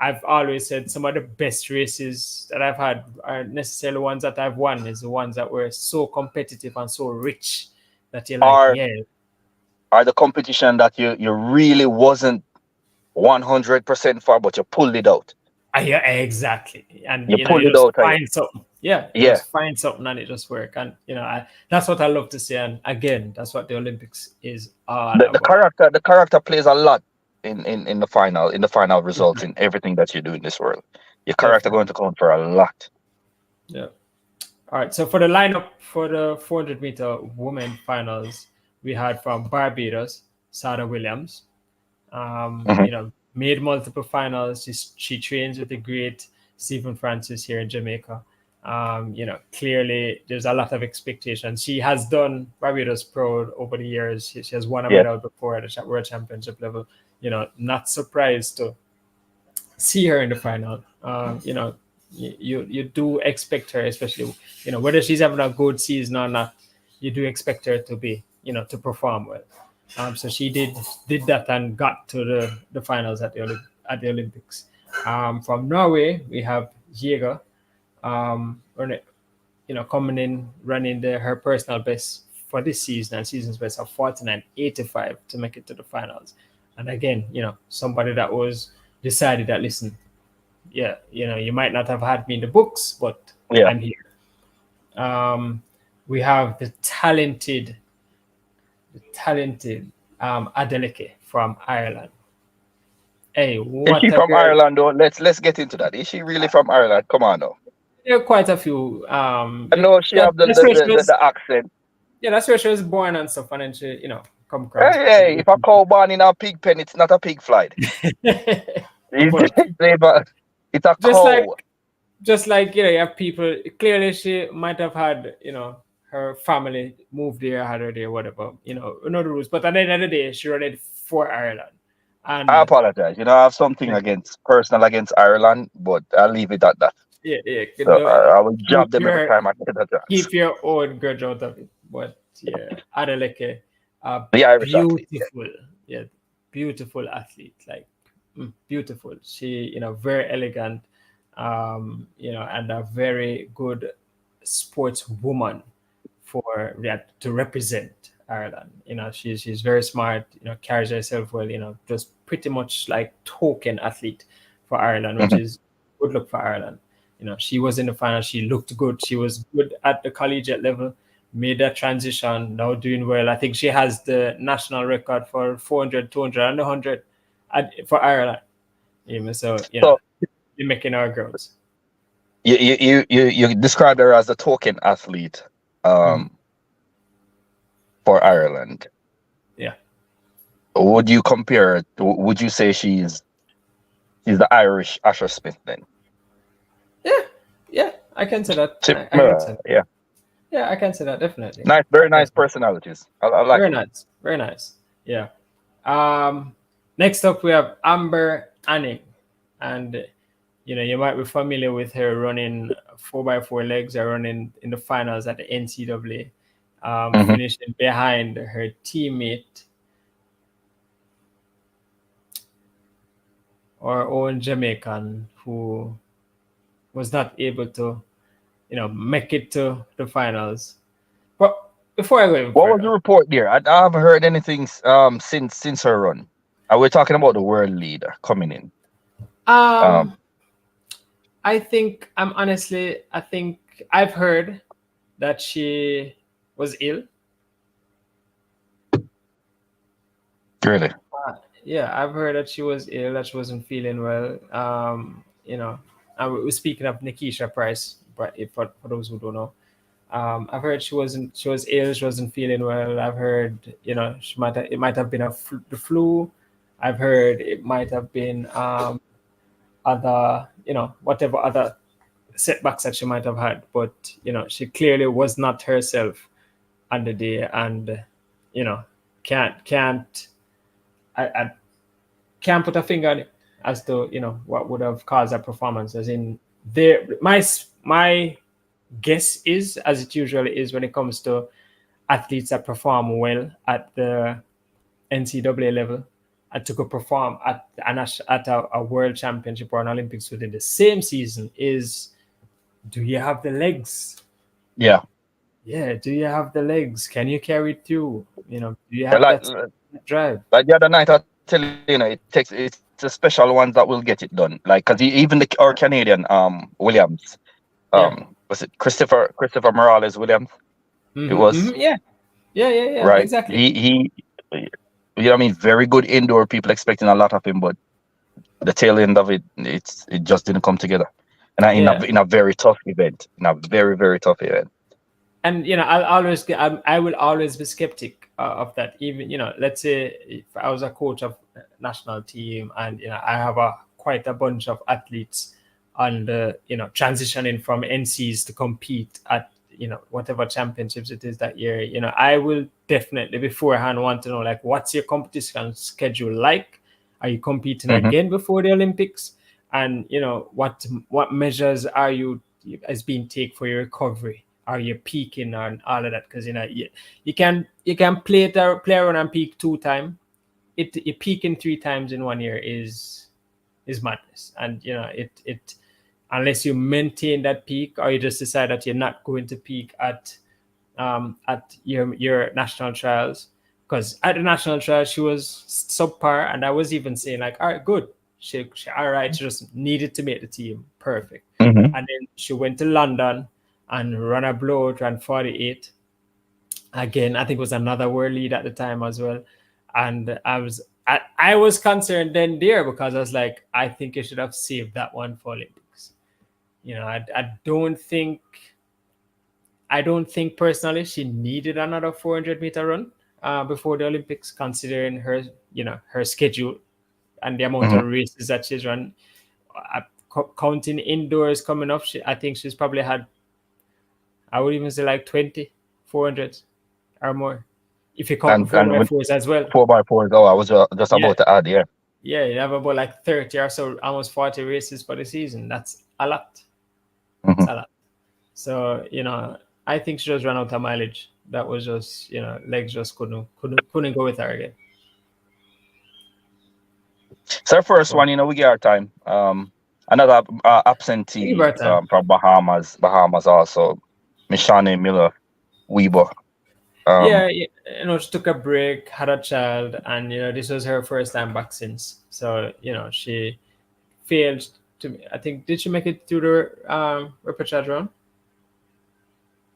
A: I've always said some of the best races that I've had are necessarily ones that I've won, is the ones that were so competitive and so rich that you're like,
B: Are
A: yeah,
B: are the competition that you really wasn't 100% for, but you pulled it out.
A: yeah, exactly. And
B: You pulled
A: you
B: it
A: just
B: out of you.
A: find something. Yeah, you
B: Yeah.
A: just find something and it just work. And that's what I love to see. And again, that's what the Olympics is all
B: The
A: about.
B: character plays a lot in the final results in everything that you do in this world. Your character
A: Definitely.
B: going to count for a lot.
A: Yeah. All right. So for the lineup for the 400-meter women finals, we had from Barbados, Sarah Williams.
B: Hmm.
A: Made multiple finals. She trains with the great Stephen Francis here in Jamaica. Clearly there's a lot of expectation. She has done Barbados proud over the years. She has won a
B: Yeah.
A: medal before at the World Championship level. Not surprised to see her in the final. You do expect her, especially whether she's having a good season or not. You do expect her to be to perform well. So she did that and got to the finals at the Olympics. From Norway, we have Jäger, coming in running her personal best for this season and season's best of 49.85 to make it to the finals. And again, somebody that was decided that, listen, yeah, you might not have had me in the books, but
B: Yeah.
A: I'm here. We have the talented Adeleke from Ireland. Hey,
B: Is
A: what
B: she
A: a
B: from
A: girl!
B: Ireland though? Let's get into that. Is she really from Ireland? Come on now.
A: There are quite a few.
B: I know she have
A: That's where she was.
B: the accent.
A: Yeah, that's where she was born and stuff, and then she, come
B: Hey,
A: across.
B: hey, if a cow born in a pig pen, it's not a pig flight.
A: But
B: It's a
A: just like
B: cow.
A: you have people. Clearly, she might have had her family moved there, had her there, whatever. The rules. But at the end of the day, she ran it for Ireland,
B: I
A: and
B: apologize. I have something
A: like,
B: personal against Ireland, but I'll leave it at that.
A: yeah,
B: So I will
A: keep
B: jab them every
A: your
B: time I get a chance.
A: keep your own grudge out of it. But yeah, Adeleke,
B: The Irish athlete. Yeah.
A: beautiful, yeah, beautiful athlete, like beautiful. She, very elegant, and a very good sportswoman for that to represent Ireland. She's very smart. Carries herself well. Just pretty much like token athlete for Ireland, which
B: Mhm.
A: is good look for Ireland. She was in the final. She looked good. She was good at the collegiate level. Made that transition. Now doing well. I think she has the national record for 400, 200, and 100 for Ireland. So
B: So
A: you're making our girls.
B: you described her as a token athlete
A: Mhm.
B: for Ireland.
A: Yeah.
B: Would you compare her would you say she's the Irish Asher Smith then?
A: Yeah. Yeah. I can say that. I can say
B: Similar,
A: that.
B: yeah.
A: Yeah, I can say that definitely.
B: Nice, very nice
A: Definitely.
B: personalities. I like
A: Very
B: them.
A: nice. Very nice. Yeah. Next up we have Amber Anning, and you might be familiar with her running 4x4 legs or running in the finals at the NCAA,
B: Hmm.
A: finishing behind her teammate. our own Jamaican who was not able to, make it to the finals. But before I go even
B: What was the
A: further,
B: report there? I haven't heard anything since her run. We're talking about the world leader coming in. Um,
A: um, I think I've heard that she was ill.
B: really.
A: Yeah, I've heard that she was ill, that she wasn't feeling well. And we're speaking of Nikisha Price, but for those who don't know, I've heard she was ill, she wasn't feeling well. I've heard, it might have been the flu. I've heard it might have been other, whatever other setbacks that she might have had, but she clearly was not herself on the day, and you know, can't I can't put a finger on it as to what would have caused that performance. As in, there, my guess is, as it usually is when it comes to athletes that perform well at the NCAA level, and to go perform at a world championship or an Olympics within the same season, is, do you have the legs?
B: Yeah.
A: Yeah, do you have the legs? Can you carry it through? Do you
B: Yeah,
A: have that drive?
B: like the other night, I tell you, it's the special ones that will get it done. Like, because even our Canadian Williams,
A: Yeah.
B: was it Christopher Morales Williams? It was
A: Yeah. Yeah.
B: right.
A: Exactly.
B: I mean, very good indoor. People expecting a lot of him, but the tail end of it, it just didn't come together. And
A: Yeah.
B: in a very tough event, in a very tough event.
A: And I will always be skeptic of that. Even let's say if I was a coach of national team, and I have a quite a bunch of athletes on the transitioning from NCs to compete at whatever championships it is that year. I will definitely beforehand want to know, like, what's your competition schedule like? Are you competing
B: Hmm.
A: again before the Olympics? And what measures are you as being take for your recovery? Are you peaking and all of that? Because you can play around and peak 2 times. You peaking 3 times in one year is madness. And it unless you maintain that peak, or you just decide that you're not going to peak at your national trials. Because at the national trials she was subpar, and I was even saying, like, all right, good, she all right, she just needed to make the team perfect.
B: Hmm.
A: And then she went to London and ran a blowout, ran 48 again. I think it was another world lead at the time as well. And I was concerned then there, because I was like, I think you should have saved that one for Olympics. I don't think personally she needed another 400-meter run before the Olympics, considering her schedule and the amount
B: Hmm.
A: of races that she's run. Counting indoors coming up, I think she's probably had, I would even say, like 20 400 or more, if you count the four
B: And
A: by
B: with
A: fours as well.
B: 4x4s, oh, I was just
A: Yeah,
B: about to add, yeah.
A: yeah, you have about like 30 or so, almost 40 races for the season. That's a lot.
B: Hmm.
A: It's a lot. So I think she just ran out of mileage. That was just legs just couldn't go with her again.
B: So first
A: So
B: one, we get our time. Another
A: give
B: absentee
A: her time.
B: from Bahamas also, Mishani Miller Weber. Um,
A: Yeah, she took a break, had a child, and this was her first time back since. So she failed to. I think, did she make it through the repechage round?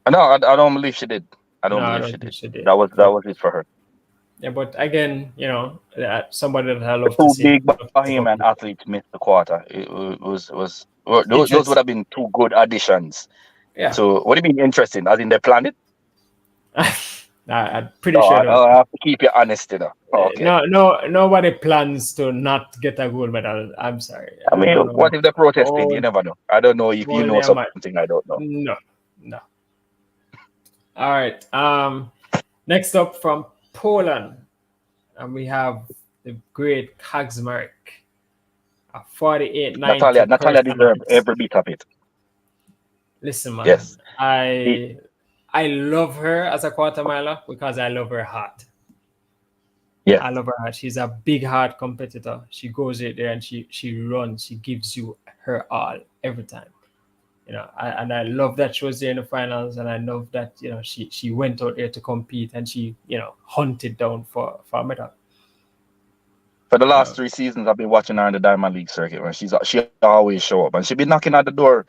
B: no, I don't believe she did. I don't
A: No, I
B: believe
A: don't
B: she
A: think
B: did.
A: she did.
B: That
A: But
B: was it for her.
A: yeah, but again, somebody that I love to
B: Two
A: see
B: big
A: to
B: Bahamian
A: compete.
B: athletes missed the quarter. It was well, those would
A: Interesting.
B: have been two good additions.
A: Yeah.
B: So what do you mean interesting? As in they planned it?
A: I'm pretty
B: Oh,
A: sure they
B: I have to keep you honest, Okay.
A: no, nobody plans to not get a gold medal. I'm sorry.
B: I
A: I
B: mean,
A: don't know.
B: what if they protested? You
A: Oh,
B: never know. I don't know if you know
A: only a man.
B: something I don't know.
A: No, no. All right. Next up from Poland, and we have the great Kaczmarek, a 48.90
B: Natalia deserved
A: personalized.
B: every bit of it.
A: Listen, man,
B: Yes. He,
A: I love her as a quarter miler because I love her heart.
B: Yes.
A: I love her heart. She's a big heart competitor. She goes out there and she runs. She gives you her all every time. And I love that she was there in the finals, and I love that she went out there to compete, and she hunted down for a medal.
B: For the last
A: Uh,
B: 3 seasons, I've been watching her in the Diamond League circuit, man. She always show up, and she been knocking at the door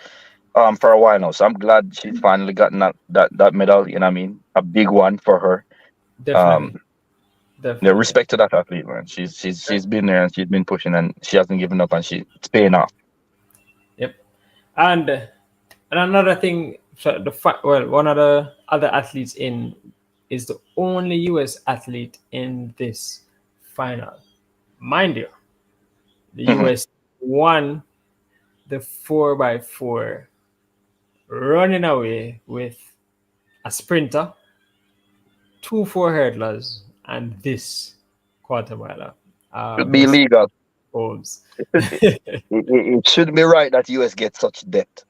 B: for a while now. So I'm glad she's finally gotten that medal. You know what I mean? A big one for her. Um,
A: Definitely,
B: yeah,
A: definitely.
B: respect to that athlete, man. She's been there and she's been pushing and she hasn't given up and it's paying off.
A: Yep. And another thing, so one of the other athletes in is the only U.S. athlete in this final. Mind you, the
B: Hmm.
A: U.S. won the 4x4 running away with a sprinter, two four hurdlers, and this quarter miler,
B: Should be
A: Miss
B: illegal.
A: Holmes.
B: It shouldn't be right that US gets such depth.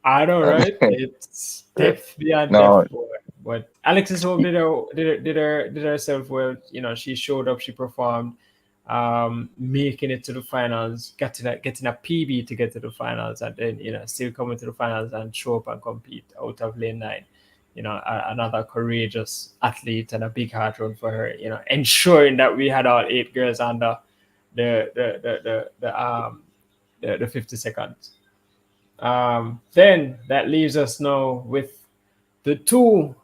A: I know,
B: And
A: right? It's depth beyond
B: no,
A: depth, boy. But Alexis Holmes did herself well. She showed up, she performed, making it to the finals, getting a PB to get to the finals, and then still coming to the finals and show up and compete out of lane 9. Another courageous athlete and a big heart run for her. Ensuring that we had all 8 girls under the 50 seconds. Then that leaves us now with the two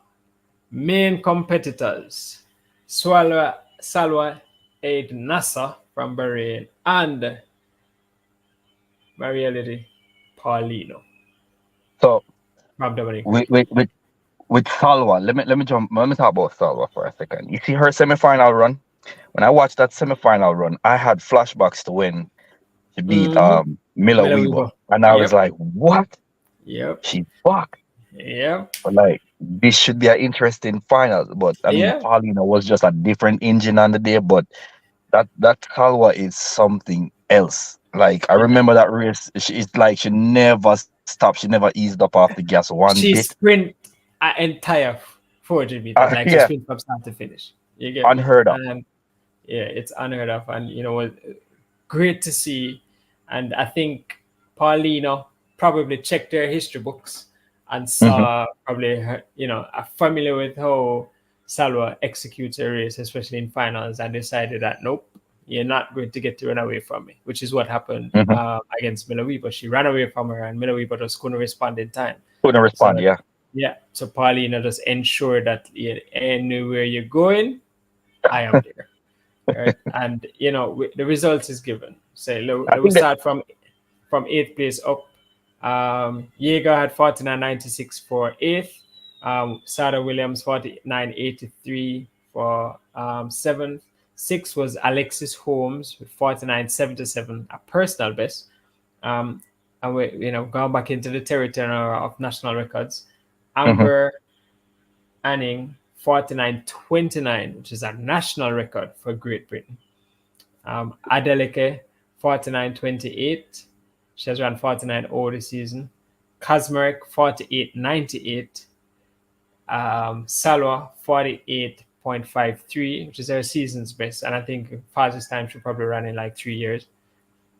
A: main competitors, Salwa Eid Nasser from Bahrain and Marielity Paulino
B: so
A: from Dominican
B: with
A: Republic.
B: with with, with Salwa, let me talk about Salwa for a second. You see her semifinal run? When I watched that semifinal run, I had flashbacks to when she beat
A: Mm-hmm.
B: Miller
A: Miller
B: Weaver.
A: Weaver.
B: And I was
A: Yep.
B: like, what?
A: Yep.
B: She's back.
A: Yep.
B: But like this should be an interesting final. But I mean
A: Yeah.
B: Paulina was just a different engine on the day, but that Kalwa is something else. Like I
A: Yeah.
B: remember that race. It's like she never stopped. She never eased up off the gas one
A: She
B: bit.
A: sprint an entire 400 meters, like she
B: Yeah,
A: sprint from start to finish. You get me?
B: unheard of.
A: And yeah, it's unheard of. And what? Great to see. And I think Paulino probably checked their history books and
B: Hmm.
A: saw probably are familiar with how Salwa executes a race, especially in finals, and decided that nope, you're not going to get to run away from me, which is what happened
B: Hmm.
A: against Miller Weaver. She ran away from her, and Miller Weaver just couldn't respond in time.
B: Couldn't respond.
A: So
B: Yeah.
A: yeah, so Paulina just ensured that anywhere you're going, I am there, right? And the results is given. Say,
B: I
A: we
B: think that.
A: start from eighth place up. Jaeger had 49.96 for eighth. Sarah Williams 49.83 for seventh. Sixth was Alexis Holmes with 49.77, a personal best. Um, and we going back into the territory of national records.
B: Hmm.
A: Amber Anning 49.29, which is a national record for Great Britain. Adeleke 49.28. She has run 49 all the season. Kazmarek 48.98. Salwa 48.53, which is her season's best. And I think fastest time she'll probably run in like 3 years.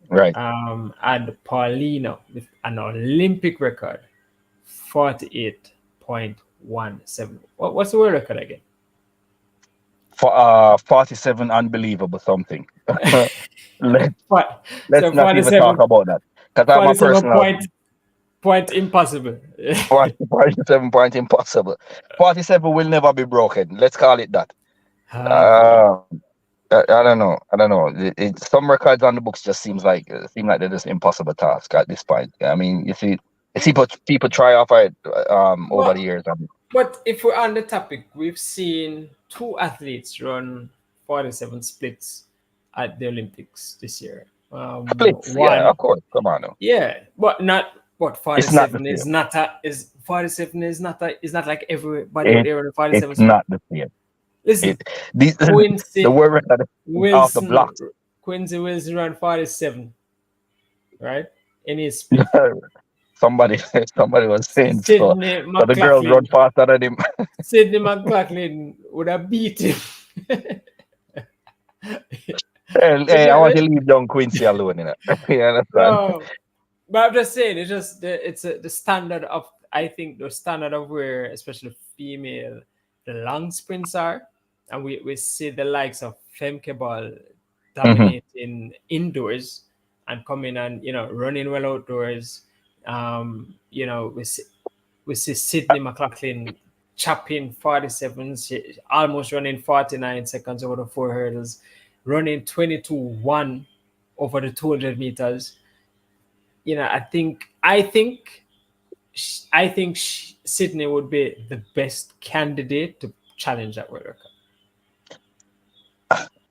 B: Right.
A: And Paulino with an Olympic record 48.17. What's the world record again?
B: For 47 unbelievable something. Let
A: What?
B: let's
A: So
B: not even talk
A: 47,
B: about that because I'm a
A: 47
B: personal
A: point impossible.
B: 47 point impossible. 47 will never be broken. Let's call it that.
A: Ah, boy.
B: Um, I don't know. I don't know. Some records on the books just seem like they're just impossible task at this point. I mean, you see, people try off it over the
A: But
B: years. And
A: but if we're on the topic, we've seen two athletes run 47 splits at the Olympics this year.
B: splits, yeah,
A: One,
B: of course. Come on, now.
A: yeah, but not what
B: It's not the
A: 47 is
B: same.
A: not a is 47 is not like everybody out
B: It
A: there on a
B: it's
A: 47 split.
B: not the same.
A: Listen,
B: It these the
A: Quincy
B: world record is off the
A: Wilson
B: blocks.
A: Quincy Wilson ran 47, right? In his split.
B: somebody somebody was saying so.
A: Sydney
B: So the girls run
A: McLaughlin
B: faster than him.
A: Sydney McLaughlin would have beat him.
B: Hey, I want to leave young Quincy alone, you know. You understand?
A: No, but I'm just saying, it's just the standard of, I think the standard of where especially female the long sprints are, and we see the likes of Femke Ball
B: Hmm.
A: dominating indoors and coming and running well outdoors. We see Sydney McLaughlin chopping 47, almost running 49 seconds over the four hurdles, running 22-1 over the 200 meters. I think Sydney would be the best candidate to challenge that world record.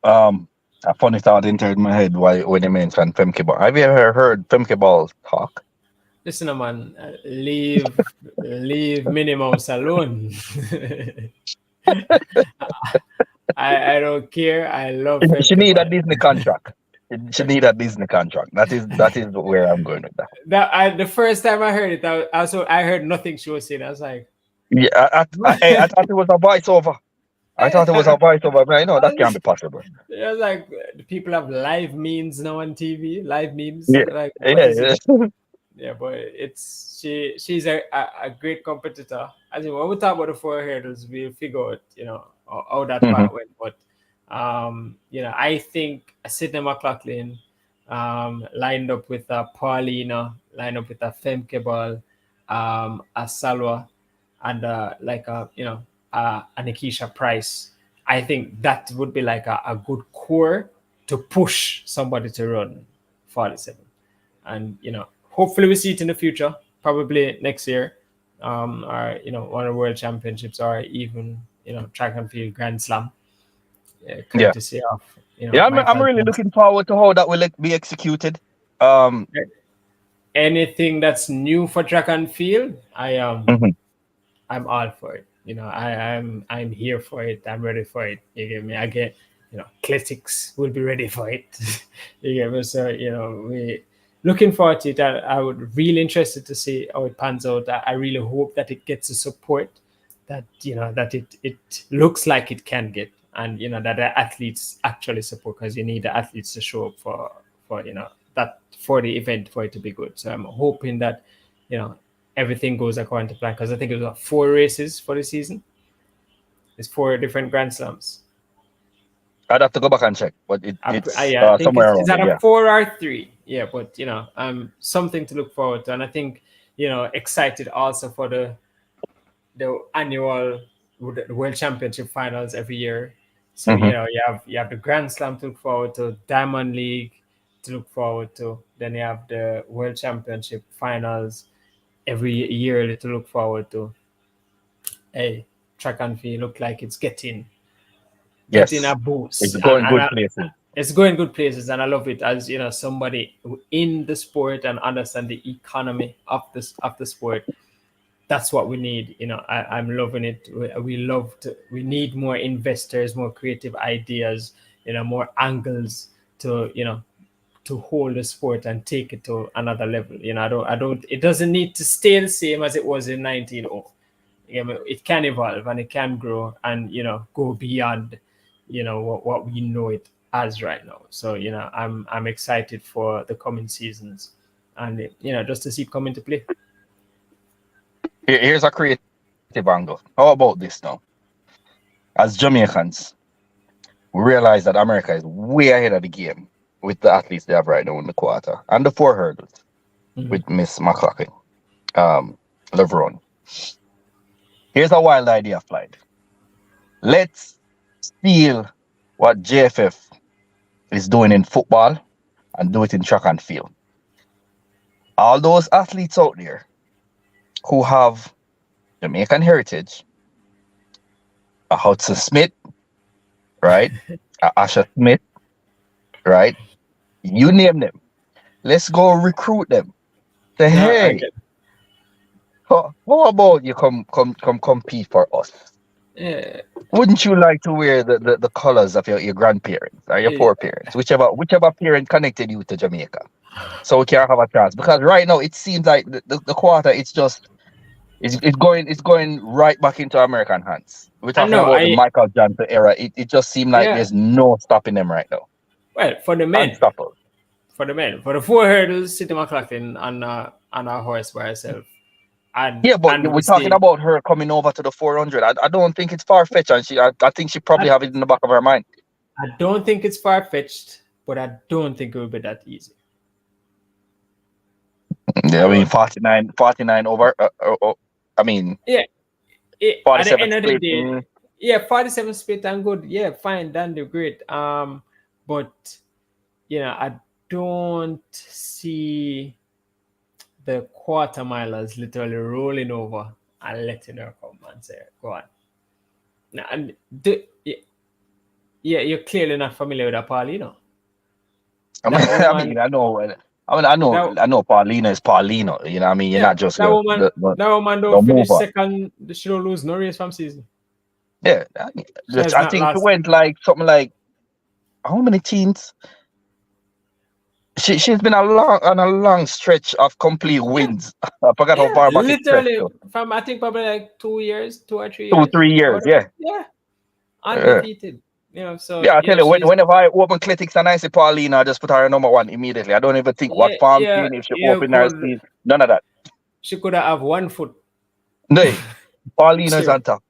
B: Um, a funny thought entered my head when you mentioned Femke Ball. Have you ever heard Femke Ball talk?
A: Listen, man, leave Minnie Mouse alone. I don't care. I love
B: She
A: Femke
B: need a
A: Ball.
B: Disney contract. She need a Disney contract. That is where I'm going with that.
A: The first time I heard it, I heard nothing she was saying. I was like,
B: Yeah, I thought it was a voiceover. I thought it was a voiceover, but I know that can't be possible.
A: yeah, like the people have live memes now on TV, live memes.
B: Yeah,
A: Like, what
B: yeah,
A: is it?
B: yeah.
A: Yeah, but she's a great competitor. I think when we talk about the four hurdles, we'll figure out how that
B: Hmm.
A: part went. But I think Sydney McLaughlin lined up with Paulina, lined up with a Femke Ball, a Salwa, and a Nikisha Price. I think that would be like a good core to push somebody to run 47. And hopefully we see it in the future, probably next year, or one of the world championships, or even track and field grand slam,
B: Yeah,
A: courtesy of
B: yeah. I'm
A: Michael
B: really
A: Johnson.
B: looking forward to how that will be executed. Um,
A: Anything that's new for track and field,
B: mhm.
A: I'm all for it. I'm here for it. I'm ready for it. You get me? I get, Athletics will be ready for it. You get me? So we looking forward to it. I would really interested to see how it pans out. I really hope that it gets the support that that it looks like it can get, and that the athletes actually support, because you need the athletes to show up for that for the event for it to be good. So I'm hoping that you know everything goes according to plan, because I think it was 4 races for the season. It's 4 different Grand Slams.
B: I'd have to go back and check, but it's
A: Yeah, I think
B: somewhere
A: it's
B: around
A: at
B: it.
A: a
B: Yeah.
A: 4 or 3. Yeah, but something to look forward to, and I think excited also for the annual the World Championship finals every year. So
B: Hmm.
A: you have the Grand Slam to look forward to, Diamond League to look forward to. Then you have the World Championship finals every year to look forward to. Hey, track and field look like it's getting
B: Yes,
A: a
B: it's
A: boost, and
B: going good places.
A: it's going good places, and I love it as somebody in the sport and understand the economy of the sport. That's what we need. I'm loving it. We need more investors, more creative ideas, more angles to to hold the sport and take it to another level. I don't it doesn't need to stay the same as it was in 1900. It can evolve and it can grow and go beyond what we know it as right now. So I'm excited for the coming seasons, and just to see it come into play.
B: Here's a creative angle. How about this now? As Jamaicans, we realize that America is way ahead of the game with the athletes they have right now in the quarter and the four hurdles
A: Mhm.
B: with Miss McLaughlin, um, Levron. Here's a wild idea, Flight. Let's steal what JFF is doing in football and do it in track and field. All those athletes out there who have Jamaican heritage, a Hudson Smith, right? A Asher Smith, right? You name them. Let's go recruit them. Say,
A: No, I
B: hey,
A: get.
B: how about you come compete for us?
A: Yeah,
B: Wouldn't you like to wear the colors of your grandparents or your
A: yeah.
B: foreparents, whichever parent connected you to Jamaica, so we can have a chance? Because right now it seems like the quarter it's going right back into American hands. We're
A: I
B: talking
A: know.
B: about the Michael Johnson era. It just seemed like
A: Yeah.
B: there's no stopping them right now.
A: Well,
B: Unstoppable.
A: for the four hurdles, City McLaughlin on a horse by herself,
B: Yeah, but
A: and
B: we're
A: we
B: talking
A: see.
B: about her coming over to the 400. I don't think it's far fetched, and I think she probably
A: I,
B: have it in the back of her mind.
A: I don't think it's far fetched, but I don't think it will be that easy.
B: Yeah,
A: I
B: I mean
A: don't.
B: 49 over. I mean
A: Yeah, at the
B: 47
A: end of the
B: split.
A: day, yeah, 47 split and good. Yeah, fine, done, do great. But I don't see the quarter milers literally rolling over and letting her come and say, "Go on." Now, and yeah, you're clearly not familiar with Paulino.
B: I mean,
A: That woman,
B: I know.
A: that
B: I know. Paulina is Paulino. You know, what I mean, you're
A: yeah,
B: not just the
A: that woman
B: the
A: don't finish
B: mover.
A: second. She don't lose no race from season.
B: Yeah,
A: She has
B: I
A: not
B: think she
A: lost.
B: went like something like how many teams? She's been on a long stretch of complete
A: Yeah,
B: wins. I forgot how
A: yeah,
B: far back it stretched
A: literally
B: to.
A: from I think probably like 2 years, 2 or 3 years,
B: 2 3 years.
A: or
B: Yeah.
A: yeah,
B: Uh,
A: undefeated. So
B: yeah, I tell you,
A: she's
B: whenever I open Clitics and I see Paulina, I just put her number one immediately. I don't even think what
A: yeah,
B: farm
A: yeah,
B: team if she
A: you
B: open her
A: could
B: season. None of that.
A: she could have 1 foot.
B: No, Paulina's
A: Sure,
B: on top.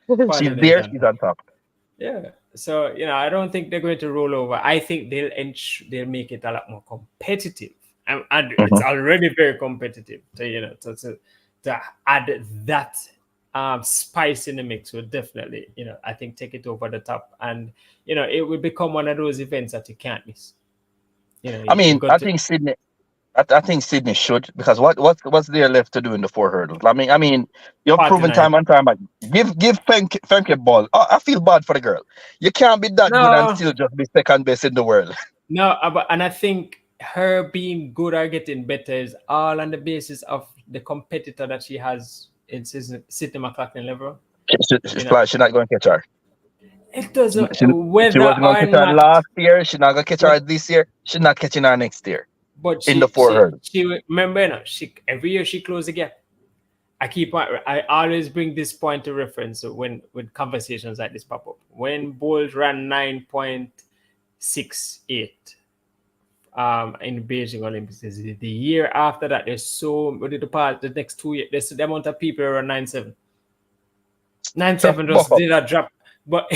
B: She's
A: Pauline is
B: there.
A: on
B: She's
A: top.
B: on top.
A: Yeah. So I don't think they're going to roll over. I think they'll make it a lot more competitive, and it's
B: Mhm.
A: already very competitive. To to add that spice in the mix would definitely I think take it over the top, and it will become one of those events that you can't miss.
B: I
A: You
B: mean,
A: got to.
B: I think Sydney should because what's there left to do in the four hurdles? I mean, you've proven
A: 49.
B: time and time again. Give Femke ball. I feel bad for the girl. You can't be that good and
A: No,
B: still just be second best in the world.
A: no, and I think her being good or getting better is all on the basis of the competitor that she has in City McLaughlin level. You know,
B: She's not going to catch her.
A: it doesn't
B: She
A: whether
B: wasn't going
A: or
B: to catch her
A: not,
B: last year. She's not going to catch
A: what,
B: her this year. She's not catching her next year
A: but
B: in the four hurdles.
A: she remember she every year she closed the gap. I always bring this point to reference when conversations like this pop up. When Bolt ran 9.68 in Beijing Olympics. The year after that, there's so the next 2 years, there's the amount of people around 9.7. 9.7 just did a drop, but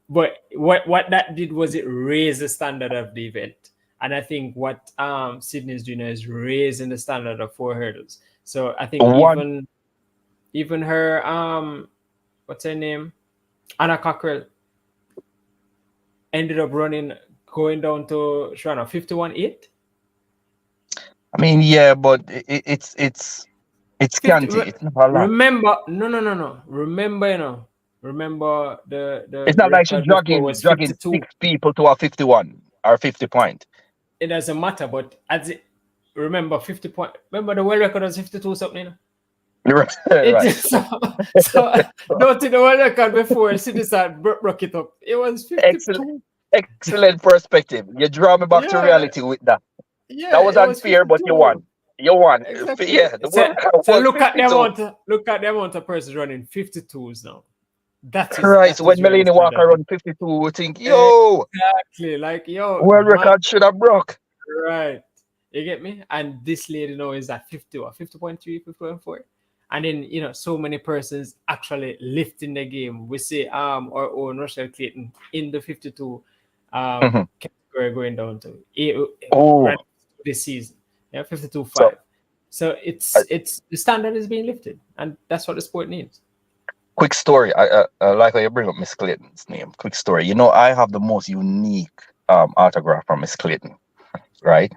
A: but what that did was it raised the standard of the event, and I think what Sydney is doing is raising the standard of four hurdles. So I think
B: One,
A: even her what's her name, Anna Cockrell, ended up going down to Shana 51.8.
B: I mean, yeah, but it's
A: 50.
B: scanty. It's not a lot.
A: Remember, no. Remember, remember the
B: It's not like she's
A: record before was
B: dragging
A: 52.
B: 6 people to a 51 or 50 point.
A: It doesn't matter, but remember 50 point. Remember the world record was 52 something. It
B: Right.
A: is so don't think the world record before City broke it up. It was
B: Excellent,
A: 52.
B: excellent perspective. You draw me back to
A: Yeah,
B: reality with that.
A: yeah,
B: That was
A: it was
B: unfair, but you won.
A: 52.
B: You won.
A: Exactly.
B: Yeah, the world record
A: So
B: was
A: look at the
B: 52.
A: amount. Look at the amount of persons running 52s now.
B: Christ,
A: That
B: when
A: is where the
B: Melanie Walker
A: standard is.
B: run 52, we think, yo,
A: Exactly. Like, yo,
B: world record should have broke.
A: right. You get me? And this lady now is at 50 or 50.3, 50.4. And then, so many persons actually lifting the game. We see our own Russell Clayton in the 52
B: Mhm.
A: category going down to
B: Oh,
A: right this season. Yeah, 52
B: so
A: 5. So
B: uh,
A: it's the standard is being lifted, and that's what the sport needs.
B: quick story. I like how you bring up Miss Clayton's name. Quick story. You know, I have the most unique autograph from Miss Clayton, right?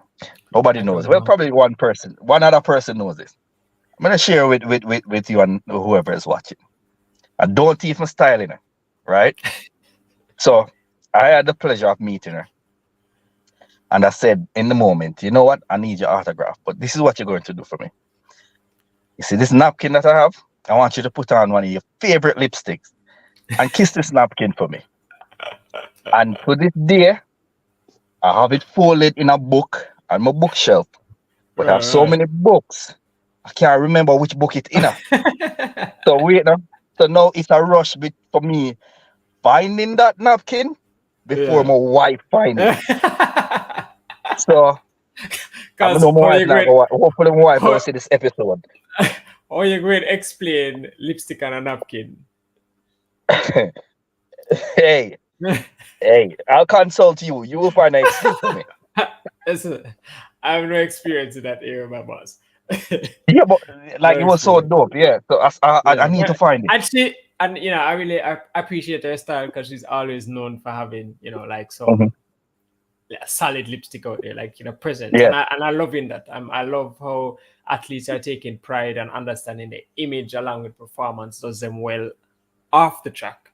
B: Nobody
A: I
B: knows.
A: don't
B: Well,
A: know.
B: probably one other person knows this. I'm gonna share with you and whoever is watching. I don't even styling her, right? So I had the pleasure of meeting her. And I said in the moment, you know what? I need your autograph, but this is what you're going to do for me. You see this napkin that I have? I want you to put on one of your favorite lipsticks and kiss this napkin for me. And to this day, I have it folded in a book on my bookshelf. But I have so
A: Right.
B: many books, I can't remember which book it's in. So wait now. So now it's a rush bit for me finding that napkin before
A: Yeah.
B: my wife find it. So I
A: Because
B: know my wife not go. Hopefully my wife don't
A: how,
B: see this episode.
A: how you going to explain lipstick on a napkin?
B: Hey, hey, I'll consult you. You will find an excuse for me.
A: Listen, I have no experience in that area, my boss.
B: Yeah, but
A: No
B: like it was so
A: experience.
B: dope. Yeah, so I
A: Yeah,
B: need to
A: but
B: find it.
A: and I really appreciate her style because she's always known for having like
B: Mhm.
A: some solid lipstick out there, like presence,
B: Yeah,
A: and I loving that. I love how athletes are taking pride and understanding the image along with performance does them well off the track,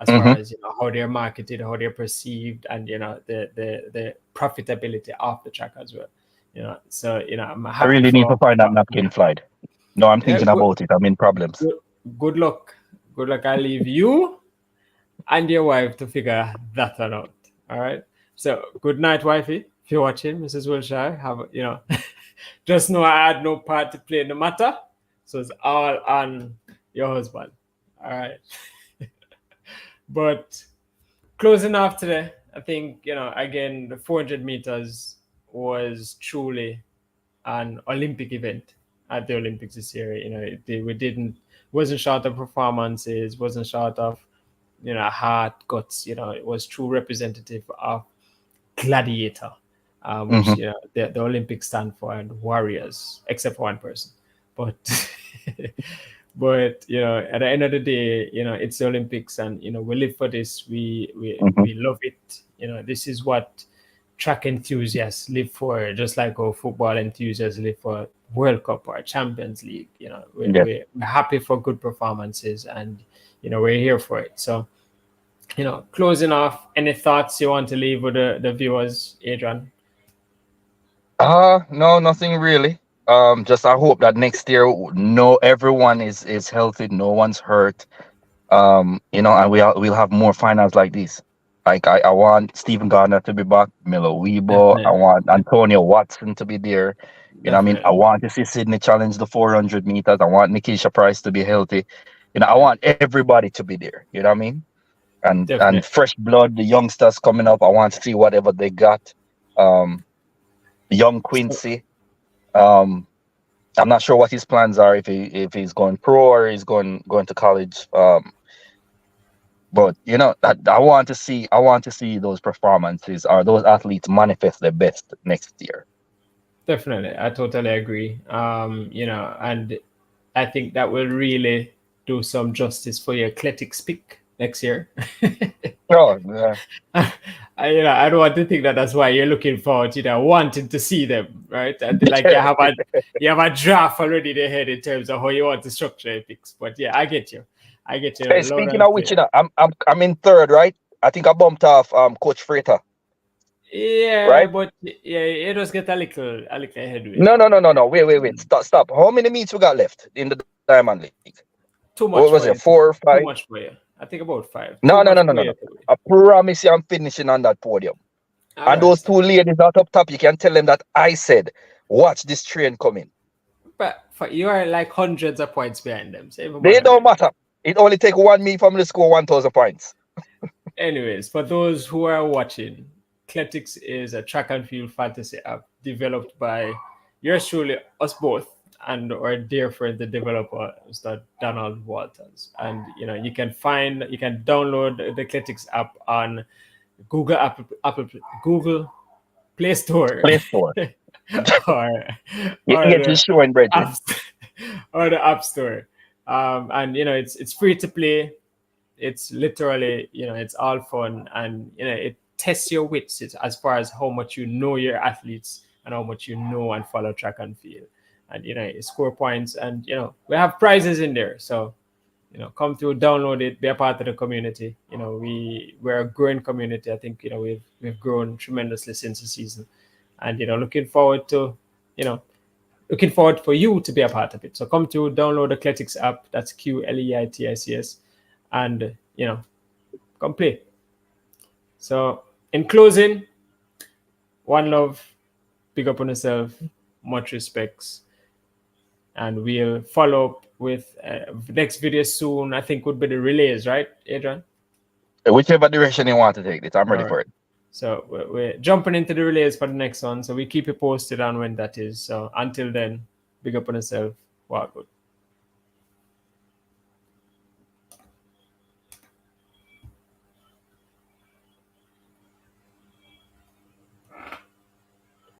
A: as far
B: hmm
A: as how they're marketed, how they're perceived, and the profitability off the track as well. So I'm
B: I
A: happy
B: really need to find that
A: yeah,
B: napkin, Floyd. No, I'm
A: yeah.
B: thinking about it. I'm in problems.
A: Good, good luck. Good luck. I leave you and your wife to figure that one out. All right. So good night, wifey. If you're watching, Mrs. Wilshire, just know I had no part to play in the matter. So it's all on your husband. All right. But closing off today, I think, again, the 400 meters was truly an Olympic event at the Olympics this year. We didn't, wasn't short of performances, wasn't short of, heart, guts. It was true representative of gladiator, which,
B: Hmm
A: the Olympics stand for, and warriors, except for one person. But but at the end of the day, it's the Olympics, and we live for this.
B: hmm
A: We love it. This is what track enthusiasts live for, just like our football enthusiasts live for World Cup or Champions League.
B: Yeah.
A: We're happy for good performances, and we're here for it. So closing off, any thoughts you want to leave with the viewers, Adrian?
B: No, nothing really. Just I hope that next year, no, everyone is healthy, no one's hurt. And we'll have more finals like this. Like I want Stephen Gardner to be back, Milo Weibo. I
A: Definitely,
B: want Antonio Watson to be there. I mean, I
A: definitely,
B: want to see Sydney challenge the 400 meters. I want Nikisha Price to be healthy. I want everybody to be there. You know what I mean? And
A: definitely.
B: fresh blood, the youngsters coming up. I want to see whatever they got. Um, young
A: So
B: Quincy. Um, I'm not sure what his plans are, if he's going pro or he's going to college. But I want to see those performances or those athletes manifest their best next year.
A: definitely, I totally agree. And I think that will really do some justice for your athletics pick next year.
B: Oh, yeah.
A: I don't want to think that that's why you're looking forward to wanting to see them, right? And like you have a draft already in your head in terms of how you want to structure your picks. But yeah, I get you. I get you
B: Hey,
A: loud
B: speaking
A: and
B: of which,
A: clear.
B: I'm in third, right? I think I bumped off Coach Freighter,
A: Yeah,
B: right?
A: but yeah, you just get a little headway
B: No,
A: for
B: no,
A: me.
B: no, no, no. Wait. Stop. How many meets we got left in the Diamond League?
A: Too
B: What was
A: much
B: it?
A: for you.
B: 4 or 5?
A: Too much for you. I think about five.
B: No,
A: Too
B: no, no,
A: much
B: no,
A: for
B: no,
A: you
B: no.
A: to win.
B: I promise you, I'm finishing on that podium.
A: All
B: And
A: right.
B: those two ladies out up top, you can tell them that I said, watch this train coming.
A: But you are like hundreds of points behind them. So even more
B: They
A: than
B: don't
A: that.
B: matter. It only take one me from the score 1,000 points.
A: Anyways, for those who are watching, Cletics is a track and field fantasy app developed by yours truly, us both, and our dear friend, the developer, Mr. Donald Walters. And you can download the Cletics app on Apple Google Play Store,
B: Play store.
A: or
B: You
A: or
B: get to
A: the
B: showing, brethren.
A: app or the App Store. And it's free to play. It's literally, it's all fun, and it tests your wits as far as how much you know your athletes and how much you know and follow track and field. And you score points, and we have prizes in there. So come through, download it, be a part of the community. We're a growing community. I think we've grown tremendously since the season, and you know looking forward for you to be a part of it. So come to download the Cletics app. That's Qleitics, and come play. So in closing, one love, big up on yourself, much respects, and we'll follow up with next video soon. I think would be the relays, right, Adrian?
B: Whichever direction you want to take it, I'm
A: All
B: ready
A: right.
B: for it.
A: So we're jumping into the relays for the next one. So we keep you posted on when that is. So until then, big up on yourself. Wow, good.